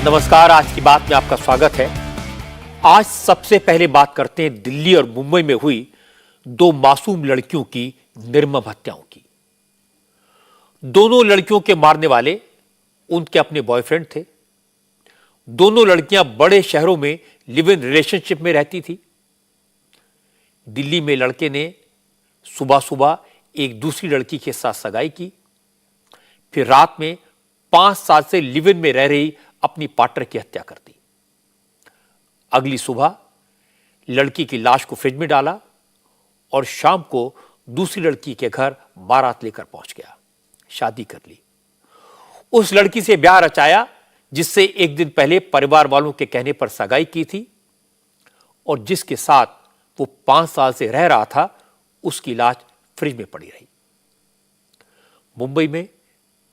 नमस्कार। आज की बात में आपका स्वागत है। आज सबसे पहले बात करते हैं दिल्ली और मुंबई में हुई दो मासूम लड़कियों की निर्मम हत्याओं की। दोनों लड़कियों के मारने वाले उनके अपने बॉयफ्रेंड थे। दोनों लड़कियां बड़े शहरों में लिव इन रिलेशनशिप में रहती थी। दिल्ली में लड़के ने सुबह सुबह एक दूसरी लड़की के साथ सगाई की, फिर रात में 5 साल से लिव इन में रह रही अपनी पार्टनर की हत्या कर दी। अगली सुबह लड़की की लाश को फ्रिज में डाला और शाम को दूसरी लड़की के घर बारात लेकर पहुंच गया। शादी कर ली। उस लड़की से ब्याह रचाया जिससे एक दिन पहले परिवार वालों के कहने पर सगाई की थी और जिसके साथ वो 5 साल से रह रहा था। उसकी लाश फ्रिज में पड़ी रही। मुंबई में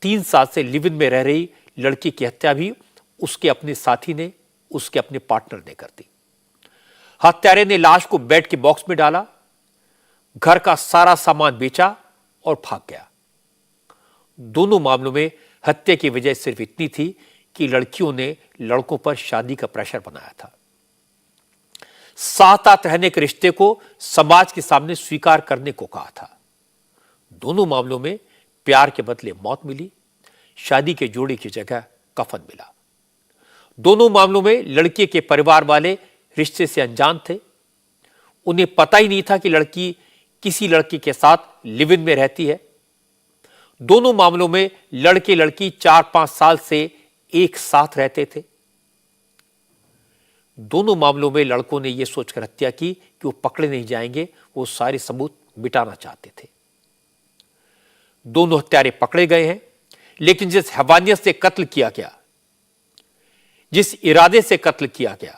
3 साल से लिव इन में रह रही लड़की की हत्या भी उसके अपने साथी ने, उसके अपने पार्टनर ने कर दी। हत्यारे ने लाश को बेड के बॉक्स में डाला, घर का सारा सामान बेचा और भाग गया। दोनों मामलों में हत्या की वजह सिर्फ इतनी थी कि लड़कियों ने लड़कों पर शादी का प्रेशर बनाया था। साथ रहने के रिश्ते को समाज के सामने स्वीकार करने को कहा था। दोनों मामलों में प्यार के बदले मौत मिली, शादी के जोड़े की जगह कफन मिला। दोनों मामलों में लड़के के परिवार वाले रिश्ते से अनजान थे। उन्हें पता ही नहीं था कि लड़की किसी लड़के के साथ लिव इन में रहती है। दोनों मामलों में लड़के लड़की 4-5 साल से एक साथ रहते थे। दोनों मामलों में लड़कों ने यह सोचकर हत्या की कि वो पकड़े नहीं जाएंगे, वो सारे सबूत मिटाना चाहते थे। दोनों हत्यारे पकड़े गए हैं, लेकिन जिस हैवानियत से कत्ल किया गया, जिस इरादे से कत्ल किया गया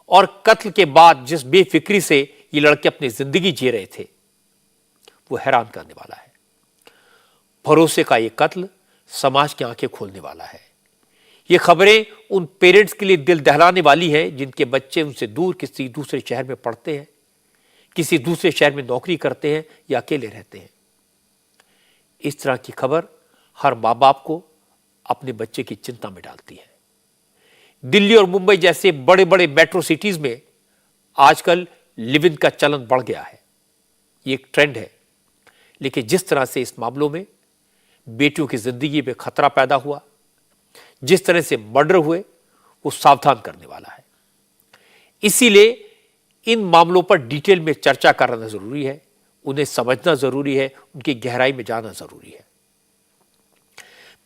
और कत्ल के बाद जिस बेफिक्री से ये लड़के अपनी जिंदगी जी रहे थे, वो हैरान करने वाला है। भरोसे का ये कत्ल समाज की आंखें खोलने वाला है। ये खबरें उन पेरेंट्स के लिए दिल दहलाने वाली है जिनके बच्चे उनसे दूर किसी दूसरे शहर में पढ़ते हैं, किसी दूसरे शहर में नौकरी करते हैं या अकेले रहते हैं। इस तरह की खबर हर माँ बाप को अपने बच्चे की चिंता में डालती है। दिल्ली और मुंबई जैसे बड़े बड़े मेट्रो सिटीज में आजकल लिव इन का चलन बढ़ गया है। ये एक ट्रेंड है, लेकिन जिस तरह से इस मामलों में बेटियों की जिंदगी में खतरा पैदा हुआ, जिस तरह से मर्डर हुए, वो सावधान करने वाला है। इसीलिए इन मामलों पर डिटेल में चर्चा करना जरूरी है, उन्हें समझना जरूरी है, उनकी गहराई में जाना जरूरी है।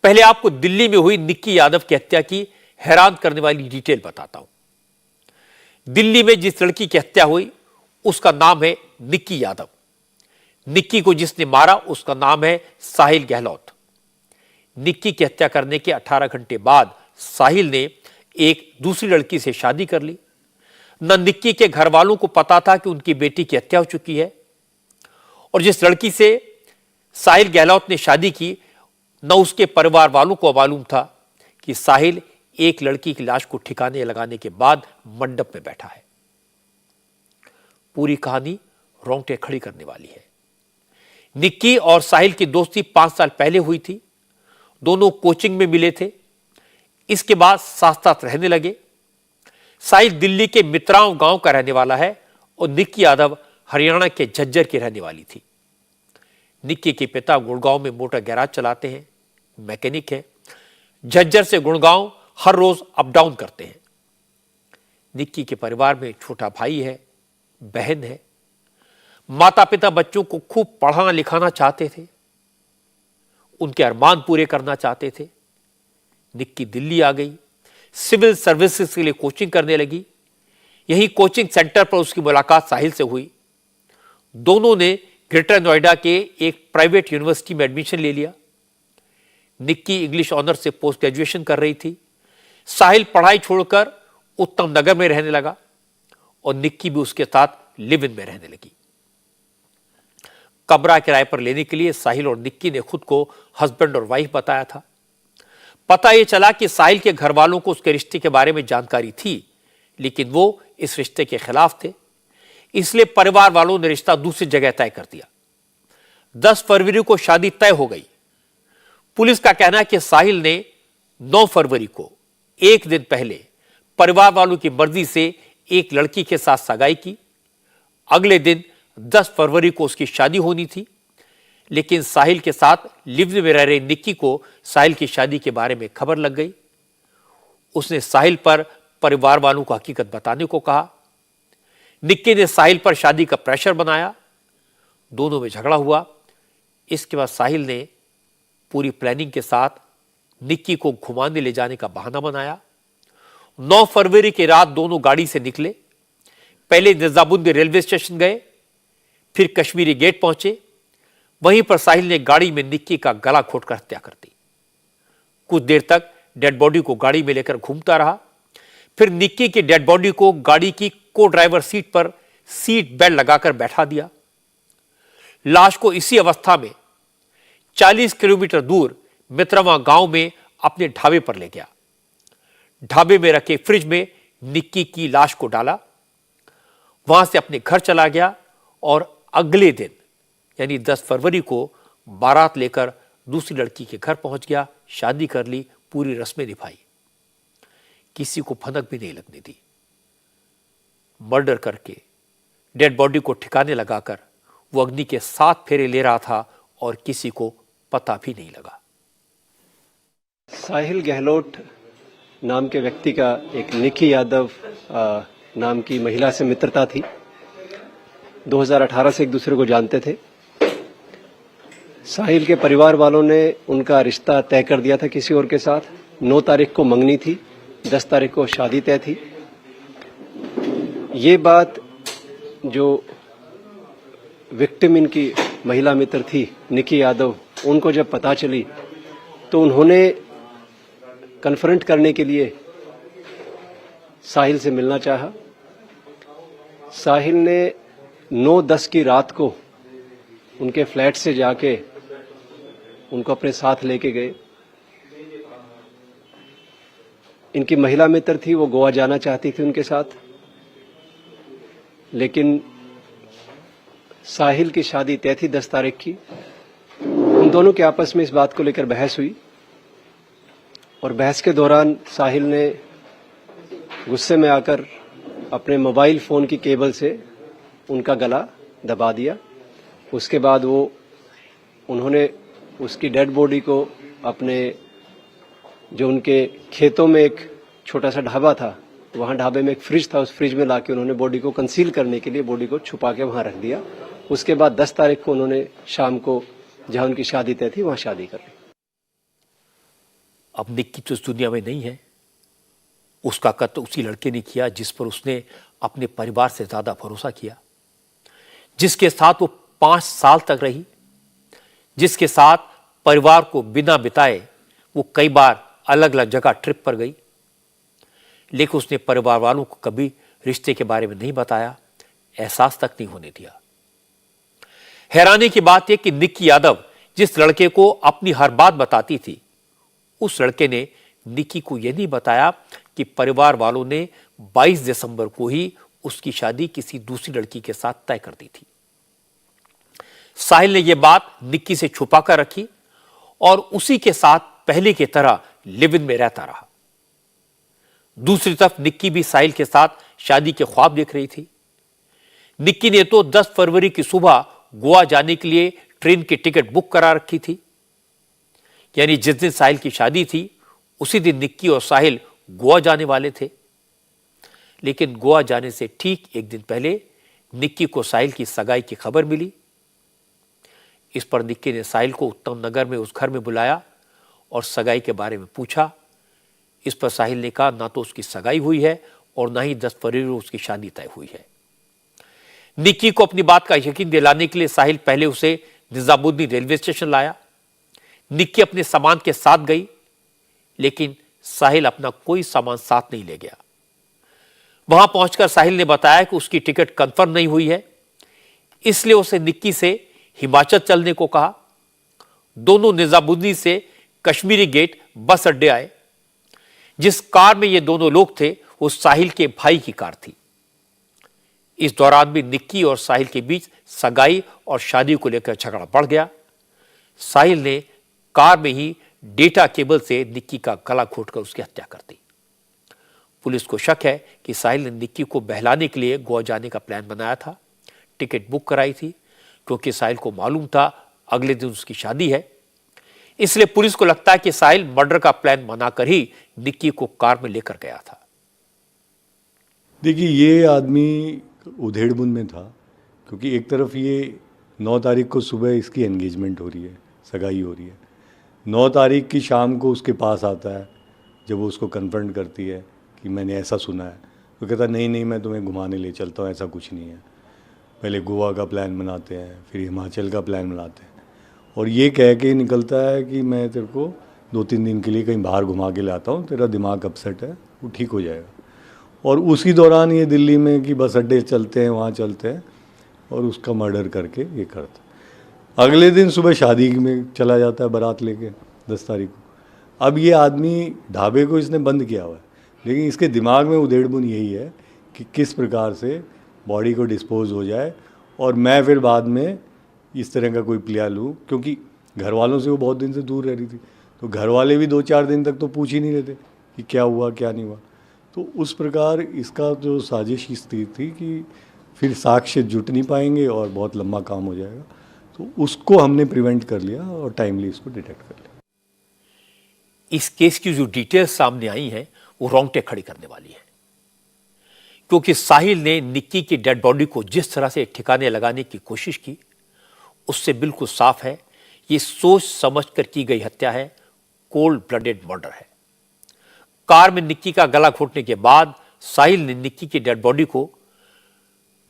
पहले आपको दिल्ली में हुई निक्की यादव की हत्या की हैरान करने वाली डिटेल बताता हूं। दिल्ली में जिस लड़की की हत्या हुई उसका नाम है निक्की यादव। निक्की को जिसने मारा उसका नाम है साहिल गहलोत। निक्की की हत्या करने के 18 घंटे बाद साहिल ने एक दूसरी लड़की से शादी कर ली। न निक्की के घर वालों को पता था कि उनकी बेटी की हत्या हो चुकी है, और जिस लड़की से साहिल गहलोत ने शादी की, न उसके परिवार वालों को मालूम था कि साहिल एक लड़की की लाश को ठिकाने लगाने के बाद मंडप में बैठा है। पूरी कहानी रोंगटे खड़ी करने वाली है। निक्की और साहिल की दोस्ती 5 साल पहले हुई थी। दोनों कोचिंग में मिले थे। इसके बाद साथ साथ रहने लगे। साहिल दिल्ली के मित्राओं गांव का रहने वाला है और निक्की यादव हरियाणा के झज्जर की रहने वाली थी। निक्की के पिता गुड़गांव में मोटर गैराज चलाते हैं, मैकेनिक है। झज्जर से गुड़गांव हर रोज अप डाउन करते हैं। निक्की के परिवार में छोटा भाई है, बहन है। माता पिता बच्चों को खूब पढ़ाना लिखाना चाहते थे, उनके अरमान पूरे करना चाहते थे। निक्की दिल्ली आ गई, सिविल सर्विसेज के लिए कोचिंग करने लगी। यही कोचिंग सेंटर पर उसकी मुलाकात साहिल से हुई। दोनों ने ग्रेटर नोएडा के एक प्राइवेट यूनिवर्सिटी में एडमिशन ले लिया। निक्की इंग्लिश ऑनर से पोस्ट ग्रेजुएशन कर रही थी। साहिल पढ़ाई छोड़कर उत्तम नगर में रहने लगा और निक्की भी उसके साथ लिव इन में रहने लगी। कमरा किराए पर लेने के लिए साहिल और निक्की ने खुद को हस्बैंड और वाइफ बताया था। पता यह चला कि साहिल के घर वालों को उसके रिश्ते के बारे में जानकारी थी, लेकिन वो इस रिश्ते के खिलाफ थे। इसलिए परिवार वालों ने रिश्ता दूसरी जगह तय कर दिया। 10 फरवरी को शादी तय हो गई। पुलिस का कहना है कि साहिल ने 9 फरवरी को एक दिन पहले परिवार वालों की मर्जी से एक लड़की के साथ सगाई की। अगले दिन 10 फरवरी को उसकी शादी होनी थी, लेकिन साहिल के साथ लिव में रह रहे निक्की को साहिल की शादी के बारे में खबर लग गई। उसने साहिल पर परिवार वालों को हकीकत बताने को कहा। निक्की ने साहिल पर शादी का प्रेशर बनाया। दोनों में झगड़ा हुआ। इसके बाद साहिल ने पूरी प्लानिंग के साथ निक्की को घुमाने ले जाने का बहाना बनाया। 9 फरवरी की रात दोनों गाड़ी से निकले। पहले निजामुद्दीन रेलवे स्टेशन गए, फिर कश्मीरी गेट पहुंचे। वहीं पर साहिल ने गाड़ी में निक्की का गला घोटकर हत्या कर दी। कुछ देर तक डेड बॉडी को गाड़ी में लेकर घूमता रहा। फिर निक्की की डेड बॉडी को गाड़ी की को ड्राइवर सीट पर सीट बेल्ट लगाकर बैठा दिया। लाश को इसी अवस्था में 40 किलोमीटर दूर मित्रवा गांव में अपने ढाबे पर ले गया। ढाबे में रखे फ्रिज में निक्की की लाश को डाला। वहां से अपने घर चला गया और अगले दिन यानी 10 फरवरी को बारात लेकर दूसरी लड़की के घर पहुंच गया। शादी कर ली, पूरी रस्में निभाई, किसी को भनक भी नहीं लगने दी। मर्डर करके डेड बॉडी को ठिकाने लगाकर वो अग्नि के 7 फेरे ले रहा था और किसी को पता भी नहीं लगा। साहिल गहलोत नाम के व्यक्ति का एक निक्की यादव नाम की महिला से मित्रता थी। 2018 से एक दूसरे को जानते थे। साहिल के परिवार वालों ने उनका रिश्ता तय कर दिया था किसी और के साथ। 9 तारीख को मंगनी थी, 10 तारीख को शादी तय थी। ये बात जो विक्टिम इनकी महिला मित्र थी निक्की यादव, उनको जब पता चली तो उन्होंने कन्फ्रंट करने के लिए साहिल से मिलना चाहा। साहिल ने 9-10 की रात को उनके फ्लैट से जाके उनको अपने साथ लेके गए। इनकी महिला मित्र थी, वो गोवा जाना चाहती थी उनके साथ, लेकिन साहिल की शादी तय थी 10 तारीख की। उन दोनों के आपस में इस बात को लेकर बहस हुई और बहस के दौरान साहिल ने गुस्से में आकर अपने मोबाइल फोन की केबल से उनका गला दबा दिया। उसके बाद उन्होंने उसकी डेड बॉडी को अपने जो उनके खेतों में एक छोटा सा ढाबा था, वहां ढाबे में एक फ्रिज था, उस फ्रिज में लाके उन्होंने बॉडी को कंसील करने के लिए बॉडी को छुपा के वहां रख दिया। उसके बाद 10 तारीख को उन्होंने शाम को जहां उनकी शादी तय थी वहां शादी कर ली। अब निक्की तो इस दुनिया में नहीं है। उसका कत्ल उसी लड़के ने किया जिस पर उसने अपने परिवार से ज्यादा भरोसा किया, जिसके साथ वो 5 साल तक रही, जिसके साथ परिवार को बिना बिताए वो कई बार अलग अलग जगह ट्रिप पर गई, लेकिन उसने परिवार वालों को कभी रिश्ते के बारे में नहीं बताया, एहसास तक नहीं होने दिया। हैरानी की बात यह कि निक्की यादव जिस लड़के को अपनी हर बात बताती थी, उस लड़के ने निक्की को यह नहीं बताया कि परिवार वालों ने 22 दिसंबर को ही उसकी शादी किसी दूसरी लड़की के साथ तय कर दी थी। साहिल ने यह बात निक्की से छुपा कर रखी और उसी के साथ पहले की तरह लिव इन में रहता रहा। दूसरी तरफ निक्की भी साहिल के साथ शादी के ख्वाब देख रही थी। निक्की ने तो 10 फरवरी की सुबह गोवा जाने के लिए ट्रेन की टिकट बुक करा रखी थी। यानी जिस दिन साहिल की शादी थी उसी दिन निक्की और साहिल गोवा जाने वाले थे। लेकिन गोवा जाने से ठीक एक दिन पहले निक्की को साहिल की सगाई की खबर मिली। इस पर निक्की ने साहिल को उत्तम नगर में उस घर में बुलाया और सगाई के बारे में पूछा। इस पर साहिल ने कहा ना तो उसकी सगाई हुई है और ना ही 10 फरवरी को उसकी शादी तय हुई है। निक्की को अपनी बात का यकीन दिलाने के लिए साहिल पहले उसे निजामुद्दीन रेलवे स्टेशन लाया। निक्की अपने सामान के साथ गई, लेकिन साहिल अपना कोई सामान साथ नहीं ले गया। वहां पहुंचकर साहिल ने बताया कि उसकी टिकट कंफर्म नहीं हुई है, इसलिए उसे निक्की से हिमाचल चलने को कहा। दोनों निजामुद्दीन से कश्मीरी गेट बस अड्डे आए। जिस कार में ये दोनों लोग थे वो साहिल के भाई की कार थी। इस दौरान भी निक्की और साहिल के बीच सगाई और शादी को लेकर झगड़ा बढ़ गया। साहिल ने कार में ही डेटा केबल से निक्की का गला घोटकर उसकी हत्या कर दी। पुलिस को शक है कि साहिल ने निक्की को बहलाने के लिए गोवा जाने का प्लान बनाया था, टिकट बुक कराई थी, क्योंकि साहिल को मालूम था अगले दिन उसकी शादी है। इसलिए पुलिस को लगता है कि साहिल मर्डर का प्लान बनाकर ही निक्की को कार में लेकर गया था। देखिए, ये आदमी उधेड़बुन में था, क्योंकि एक तरफ ये 9 तारीख को सुबह इसकी एंगेजमेंट हो रही है, सगाई हो रही है। 9 तारीख की शाम को उसके पास आता है, जब वो उसको कन्फ्रंट करती है कि मैंने ऐसा सुना है, तो कहता नहीं नहीं, मैं तुम्हें घुमाने ले चलता हूँ, ऐसा कुछ नहीं है। पहले गोवा का प्लान बनाते हैं, फिर हिमाचल का प्लान बनाते हैं, और ये कह के निकलता है कि मैं तेरे को 2-3 दिन के लिए कहीं बाहर घुमा के लाता हूँ, तेरा दिमाग अपसेट है, वो ठीक हो जाएगा। और उसी दौरान ये दिल्ली में कि बस अड्डे चलते हैं, वहाँ चलते हैं, और उसका मर्डर करके ये करता। अगले दिन सुबह शादी में चला जाता है बारात लेके 10 तारीख को। अब ये आदमी ढाबे को इसने बंद किया हुआ है, लेकिन इसके दिमाग में उधेड़बुन यही है कि किस प्रकार से बॉडी को डिस्पोज हो जाए, और मैं फिर बाद में इस तरह का कोई प्लान लूँ, क्योंकि घर वालों से वो बहुत दिन से दूर रह रही थी, तो घर वाले भी 2-4 दिन तक तो पूछ ही नहीं रहे थे कि क्या हुआ क्या नहीं हुआ। तो उस प्रकार इसका जो साजिश इस थी कि फिर साक्ष्य जुट नहीं पाएंगे और बहुत लंबा काम हो जाएगा, तो उसको हमने प्रिवेंट कर लिया और टाइमली इसको डिटेक्ट कर लिया। इस केस की जो डिटेल्स सामने आई हैं वो रोंगटे खड़ी करने वाली है, क्योंकि साहिल ने निक्की की डेड बॉडी को जिस तरह से ठिकाने लगाने की कोशिश की, उससे बिल्कुल साफ है ये सोच समझकर की गई हत्या है, कोल्ड ब्लडेड मर्डर है। कार में निक्की का गला घोटने के बाद साहिल ने निक्की की डेड बॉडी को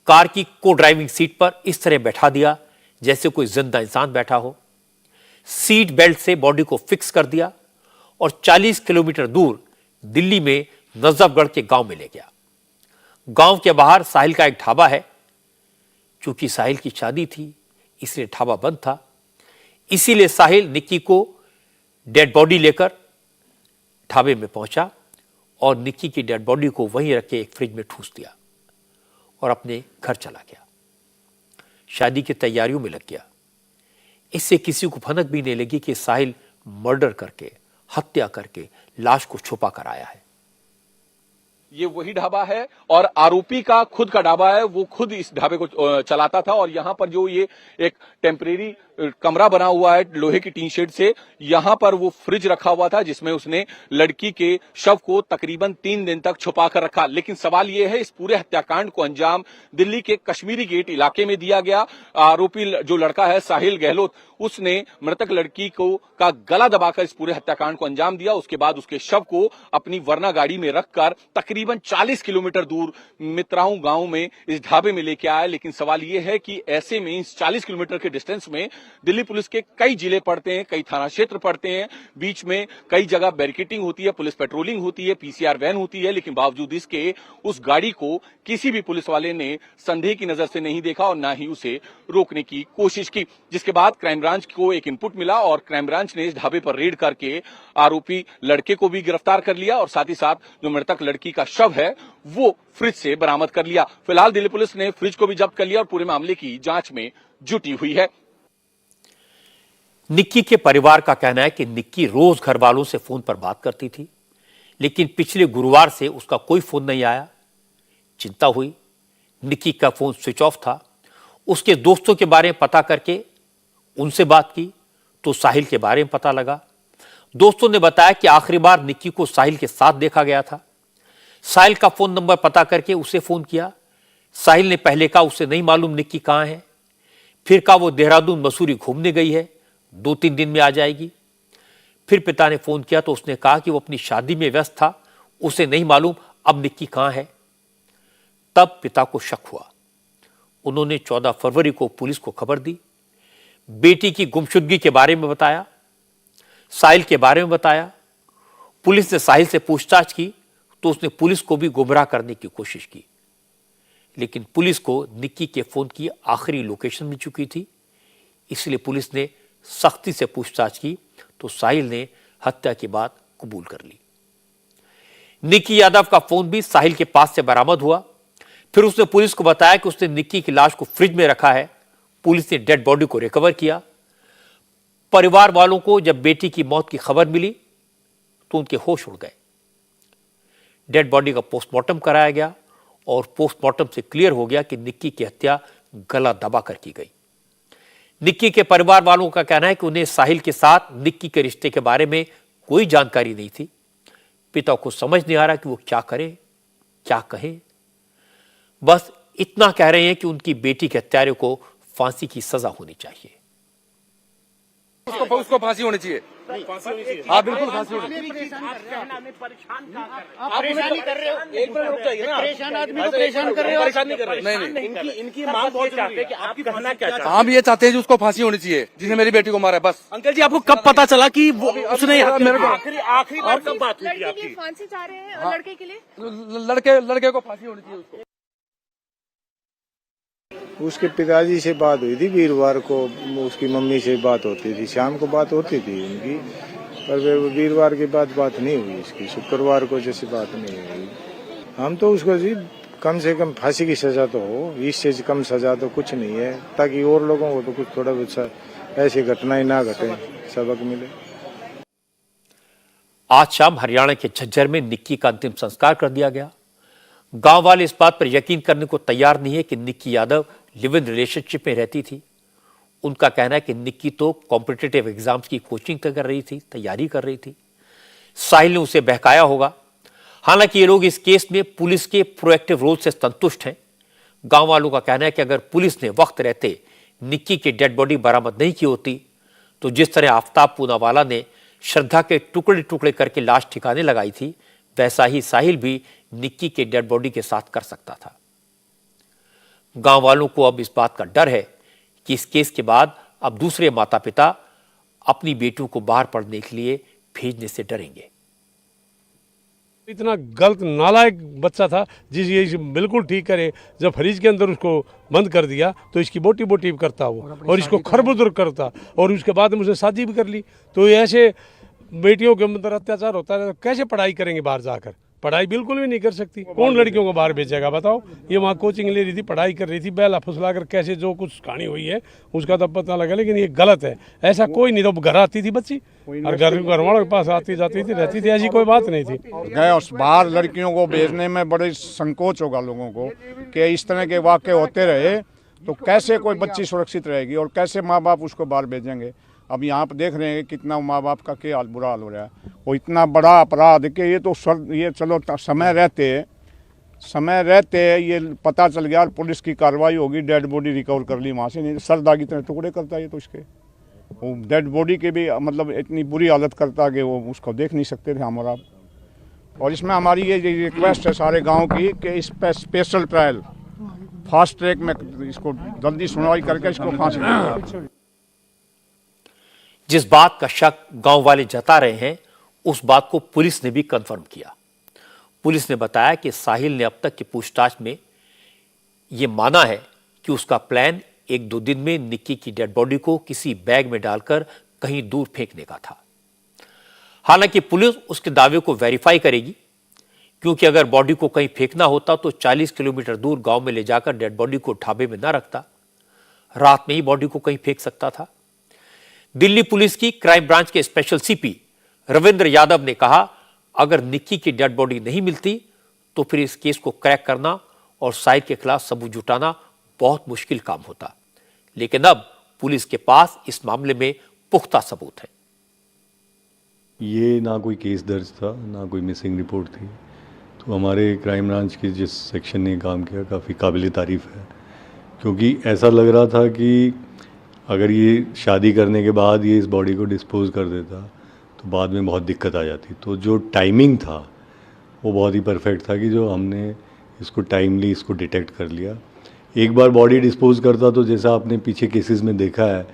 कार की को ड्राइविंग सीट पर इस तरह बैठा दिया जैसे कोई जिंदा इंसान बैठा हो। सीट बेल्ट से बॉडी को फिक्स कर दिया और 40 किलोमीटर दूर दिल्ली में नजफगढ़ के गांव में ले गया। गांव के बाहर साहिल का एक ढाबा है। चूंकि साहिल की शादी थी इसलिए ढाबा बंद था, इसीलिए साहिल निक्की को डेड बॉडी लेकर ढाबे में पहुंचा और निक्की की डेड बॉडी को वहीं रख के एक फ्रिज में ठूस दिया और अपने घर चला गया। शादी की तैयारियों में लग गया। इससे किसी को भनक भी नहीं लगी कि साहिल मर्डर करके, हत्या करके लाश को छुपा कर आया है। ये वही ढाबा है और आरोपी का खुद का ढाबा है, वो खुद इस ढाबे को चलाता था। और यहाँ पर जो ये एक टेम्परेरी कमरा बना हुआ है लोहे की टीन शेड से, यहाँ पर वो फ्रिज रखा हुआ था जिसमें उसने लड़की के शव को तकरीबन 3 दिन तक छुपा कर रखा। लेकिन सवाल ये है, इस पूरे हत्याकांड को अंजाम दिल्ली के कश्मीरी गेट इलाके में दिया गया। आरोपी जो लड़का है साहिल गहलोत, उसने मृतक लड़की को का गला दबाकर इस पूरे हत्याकांड को अंजाम दिया। उसके बाद उसके शव को अपनी वरना गाड़ी में रखकर तकरीबन 40 किलोमीटर दूर मित्राऊ गांव में इस ढाबे में लेके आया। लेकिन सवाल यह है कि ऐसे में इस 40 किलोमीटर के डिस्टेंस में दिल्ली पुलिस के कई जिले पड़ते हैं, कई थाना क्षेत्र पड़ते हैं, बीच में कई जगह बैरिकेटिंग होती है, पुलिस पेट्रोलिंग होती है, पीसीआर वैन होती है। लेकिन बावजूद इसके उस गाड़ी को किसी भी पुलिस वाले ने संदेह की नजर से नहीं देखा और ना ही उसे रोकने की कोशिश की। जिसके बाद क्राइम ब्रांच को एक इनपुट मिला और क्राइम ब्रांच ने इस ढाबे पर रेड करके आरोपी लड़के को भी गिरफ्तार कर लिया और साथ ही साथ जो मृतक लड़की का शव है वो फ्रिज से बरामद कर लिया। फिलहाल दिल्ली पुलिस ने फ्रिज को भी जब्त कर लिया और पूरे मामले की जांच में जुटी हुई है। निक्की के परिवार का कहना है कि निक्की रोज घर वालों से फोन पर बात करती थी, लेकिन पिछले गुरुवार से उसका कोई फोन नहीं आया। चिंता हुई, निक्की का फोन स्विच ऑफ था। उसके दोस्तों के बारे में पता करके उनसे बात की तो साहिल के बारे में पता लगा। दोस्तों ने बताया कि आखिरी बार निक्की को साहिल के साथ देखा गया था। साहिल का फोन नंबर पता करके उसे फोन किया। साहिल ने पहले कहा उसे नहीं मालूम निक्की कहां है, फिर कहा वो देहरादून मसूरी घूमने गई है, 2-3 दिन में आ जाएगी। फिर पिता ने फोन किया तो उसने कहा कि वो अपनी शादी में व्यस्त था, उसे नहीं मालूम अब निक्की कहां है। तब पिता को शक हुआ। उन्होंने 14 फरवरी को पुलिस को खबर दी, बेटी की गुमशुदगी के बारे में बताया, साहिल के बारे में बताया। पुलिस ने साहिल से पूछताछ की तो उसने पुलिस को भी गुमराह करने की कोशिश की, लेकिन पुलिस को निक्की के फोन की आखिरी लोकेशन मिल चुकी थी। इसलिए पुलिस ने सख्ती से पूछताछ की तो साहिल ने हत्या की बात कबूल कर ली। निक्की यादव का फोन भी साहिल के पास से बरामद हुआ। फिर उसने पुलिस को बताया कि उसने निक्की की लाश को फ्रिज में रखा है। पुलिस ने डेड बॉडी को रिकवर किया। परिवार वालों को जब बेटी की मौत की खबर मिली तो उनके होश उड़ गए। डेड बॉडी का पोस्टमार्टम कराया गया और पोस्टमार्टम से क्लियर हो गया कि निक्की की हत्या गला दबाकर की गई। निक्की के परिवार वालों का कहना है कि उन्हें साहिल के साथ निक्की के रिश्ते के बारे में कोई जानकारी नहीं थी। पिता को समझ नहीं आ रहा कि वो क्या करें, क्या कहें। बस इतना कह रहे हैं कि उनकी बेटी के हत्यारे को फांसी की सजा होनी चाहिए। उसको फांसी होनी चाहिए। हाँ बिल्कुल फांसी होनी चाहिए। आप परेशानी कर रहे हो, एक मिनट रुक जाइए ना। परेशान आदमी को परेशान कर रहे हो। परेशान नहीं कर रहे। नहीं इनकी मांग बहुत चाहते हैं कि आप कहना क्या चाहते हैं? हम ये चाहते हैं कि उसको फांसी होनी चाहिए जिसने मेरी बेटी को मारा है। बस अंकल जी, आपको कब पता चला कि वो उसने मेरे को आखिरी बार कब बात हुई थी लड़के के आपकी? लिए फांसी चाह रहे हैं, लड़के के लिए लड़के को फांसी होनी चाहिए उसको। उसके पिताजी से बात हुई थी वीरवार को, उसकी मम्मी से बात होती थी, शाम को बात होती थी उनकी, पर वीरवार के बाद बात नहीं हुई इसकी। शुक्रवार को जैसे बात नहीं हुई। हम तो उसको जी कम से कम फांसी की सजा तो हो, इससे कम सजा तो कुछ नहीं है, ताकि और लोगों को तो कुछ थोड़ा बहुत ऐसी घटनाएं ना घटे, सबक मिले। आज शाम हरियाणा के झज्जर में निक्की का अंतिम संस्कार कर दिया गया। गांव वाले इस बात पर यकीन करने को तैयार नहीं है कि Nikki Yadav live in relationship में रहती थी। उनका कहना है कि निक्की तो कॉम्पिटिटिव एग्जाम्स की कोचिंग कर रही थी, तैयारी कर रही थी। साहिल ने उसे बहकाया होगा। हालांकि ये लोग इस केस में पुलिस के प्रोएक्टिव रोल से संतुष्ट हैं। गांव वालों का कहना है कि अगर पुलिस ने वक्त रहते निक्की की डेड बॉडी बरामद नहीं की होती तो जिस तरह आफ्ताब पूनावाला ने श्रद्धा के टुकड़े टुकड़े करके लाश ठिकाने लगाई थी, वैसा ही साहिल भी निक्की के डेड बॉडी के साथ कर सकता था। गांव वालों को अब इस बात का डर है कि इस केस के बाद अब दूसरे माता पिता अपनी बेटियों को बाहर पढ़ने के लिए भेजने से डरेंगे। इतना गलत नालायक बच्चा था जिस ये बिल्कुल ठीक करे। जब फ्रिज के अंदर उसको बंद कर दिया तो इसकी बोटी बोटी करता वो और इसको खरबुदर करता और उसके बाद में उसने शादी भी कर ली। तो ऐसे बेटियों के अंदर अत्याचार होता है तो कैसे पढ़ाई करेंगे बाहर जाकर? पढ़ाई बिल्कुल भी नहीं कर सकती। कौन लड़कियों को बाहर भेजेगा बताओ? ये वहाँ कोचिंग ले रही थी, पढ़ाई कर रही थी, बहला फुसला कर कैसे जो कुछ कहानी हुई है उसका तो पता लगा, लेकिन ये गलत है। ऐसा कोई नहीं। तो घर आती थी बच्ची और घर वालों के पास आती जाती थी, रहती थी, ऐसी कोई बात नहीं थी। गए और बाहर लड़कियों को भेजने में बड़े संकोच होगा लोगों को कि इस तरह के वाक़े होते रहे तो कैसे कोई बच्ची सुरक्षित रहेगी और कैसे माँ बाप उसको बाहर भेजेंगे। अब यहाँ पर देख रहे हैं कितना माँ बाप का क्या हाल, बुरा हाल हो रहा है। वो इतना बड़ा अपराध कि ये तो ये चलो समय रहते ये पता चल गया और पुलिस की कार्रवाई होगी, डेड बॉडी रिकवर कर ली वहाँ से, नहीं सर दागी तरह टुकड़े करता है। तो इसके वो डेड बॉडी के भी मतलब इतनी बुरी हालत करता कि वो उसको देख नहीं सकते थे हम और आप। और इसमें हमारी ये रिक्वेस्ट है सारे गाँव की कि इस पर स्पेशल ट्रायल फास्ट ट्रैक में इसको जल्दी सुनवाई करके इसको फांसी। जिस बात का शक गांव वाले जता रहे हैं उस बात को पुलिस ने भी कंफर्म किया। पुलिस ने बताया कि साहिल ने अब तक की पूछताछ में यह माना है कि उसका प्लान 1-2 दिन में निक्की की डेड बॉडी को किसी बैग में डालकर कहीं दूर फेंकने का था। हालांकि पुलिस उसके दावे को वेरीफाई करेगी, क्योंकि अगर बॉडी को कहीं फेंकना होता तो 40 किलोमीटर दूर गांव में ले जाकर डेड बॉडी को ढाबे में न रखता, रात में ही बॉडी को कहीं फेंक सकता था। दिल्ली पुलिस की क्राइम ब्रांच के स्पेशल सीपी रविंद्र यादव ने कहा, अगर निक्की की डेड बॉडी नहीं मिलती तो फिर इस केस को क्रैक करना और साहिल के खिलाफ सबूत जुटाना बहुत मुश्किल काम होता। लेकिन अब पुलिस के पास इस मामले में पुख्ता सबूत है। ये ना कोई केस दर्ज था, ना कोई मिसिंग रिपोर्ट थी। तो हमारे क्राइम ब्रांच के जिस सेक्शन ने काम किया काफ़ी काबिल तारीफ़ है, क्योंकि ऐसा लग रहा था कि अगर ये शादी करने के बाद ये इस बॉडी को डिस्पोज कर देता तो बाद में बहुत दिक्कत आ जाती। तो जो टाइमिंग था वो बहुत ही परफेक्ट था कि जो हमने इसको टाइमली इसको डिटेक्ट कर लिया। एक बार बॉडी डिस्पोज करता तो जैसा आपने पीछे केसेस में देखा है,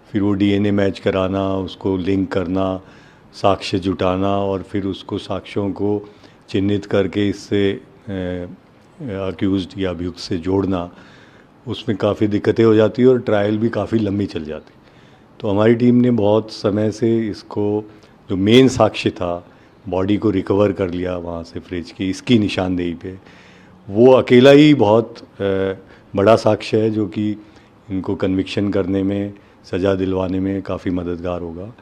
फिर वो डीएनए मैच कराना, उसको लिंक करना, साक्ष्य जुटाना और फिर उसको साक्ष्यों को चिन्हित करके इससे अक्यूज्ड या अभियुक्त से जोड़ना, उसमें काफ़ी दिक्कतें हो जाती और ट्रायल भी काफ़ी लंबी चल जाती। तो हमारी टीम ने बहुत समय से इसको जो मेन साक्ष्य था बॉडी को रिकवर कर लिया वहाँ से फ्रिज की, इसकी निशानदेही पे। वो अकेला ही बहुत बड़ा साक्ष्य है जो कि इनको कन्विक्शन करने में, सज़ा दिलवाने में काफ़ी मददगार होगा।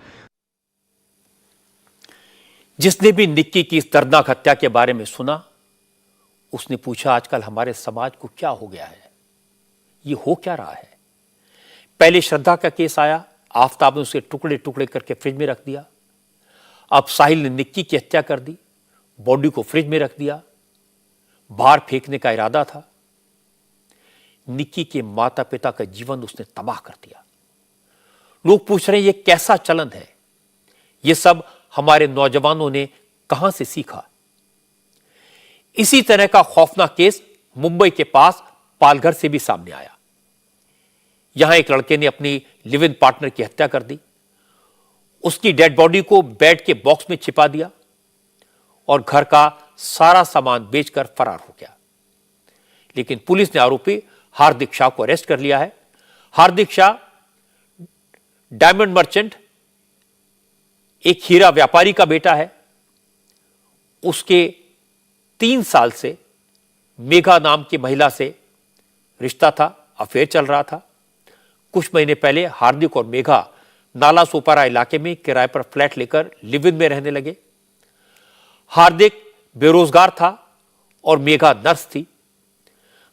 जिसने भी निक्की की इस दर्दनाक हत्या के बारे में सुना, उसने पूछा आजकल हमारे समाज को क्या हो गया है, ये हो क्या रहा है। पहले श्रद्धा का केस आया, आफताब ने उसे टुकड़े टुकड़े करके फ्रिज में रख दिया। अब साहिल ने निक्की की हत्या कर दी, बॉडी को फ्रिज में रख दिया, बाहर फेंकने का इरादा था। निक्की के माता पिता का जीवन उसने तबाह कर दिया। लोग पूछ रहे हैं ये कैसा चलन है, ये सब हमारे नौजवानों ने कहां से सीखा। इसी तरह का खौफनाक केस मुंबई के पास पालघर से भी सामने आया। यहां एक लड़के ने अपनी लिव इन पार्टनर की हत्या कर दी, उसकी डेड बॉडी को बेड के बॉक्स में छिपा दिया और घर का सारा सामान बेचकर फरार हो गया। लेकिन पुलिस ने आरोपी हार्दिक शाह को अरेस्ट कर लिया है। हार्दिक शाह डायमंड मर्चेंट, एक हीरा व्यापारी का बेटा है। उसके 3 साल से मेघा नाम की महिला से रिश्ता था, अफेयर चल रहा था। कुछ महीने पहले हार्दिक और मेघा नाला सोपारा इलाके में किराए पर फ्लैट लेकर लिव इन में रहने लगे। हार्दिक बेरोजगार था और मेघा नर्स थी।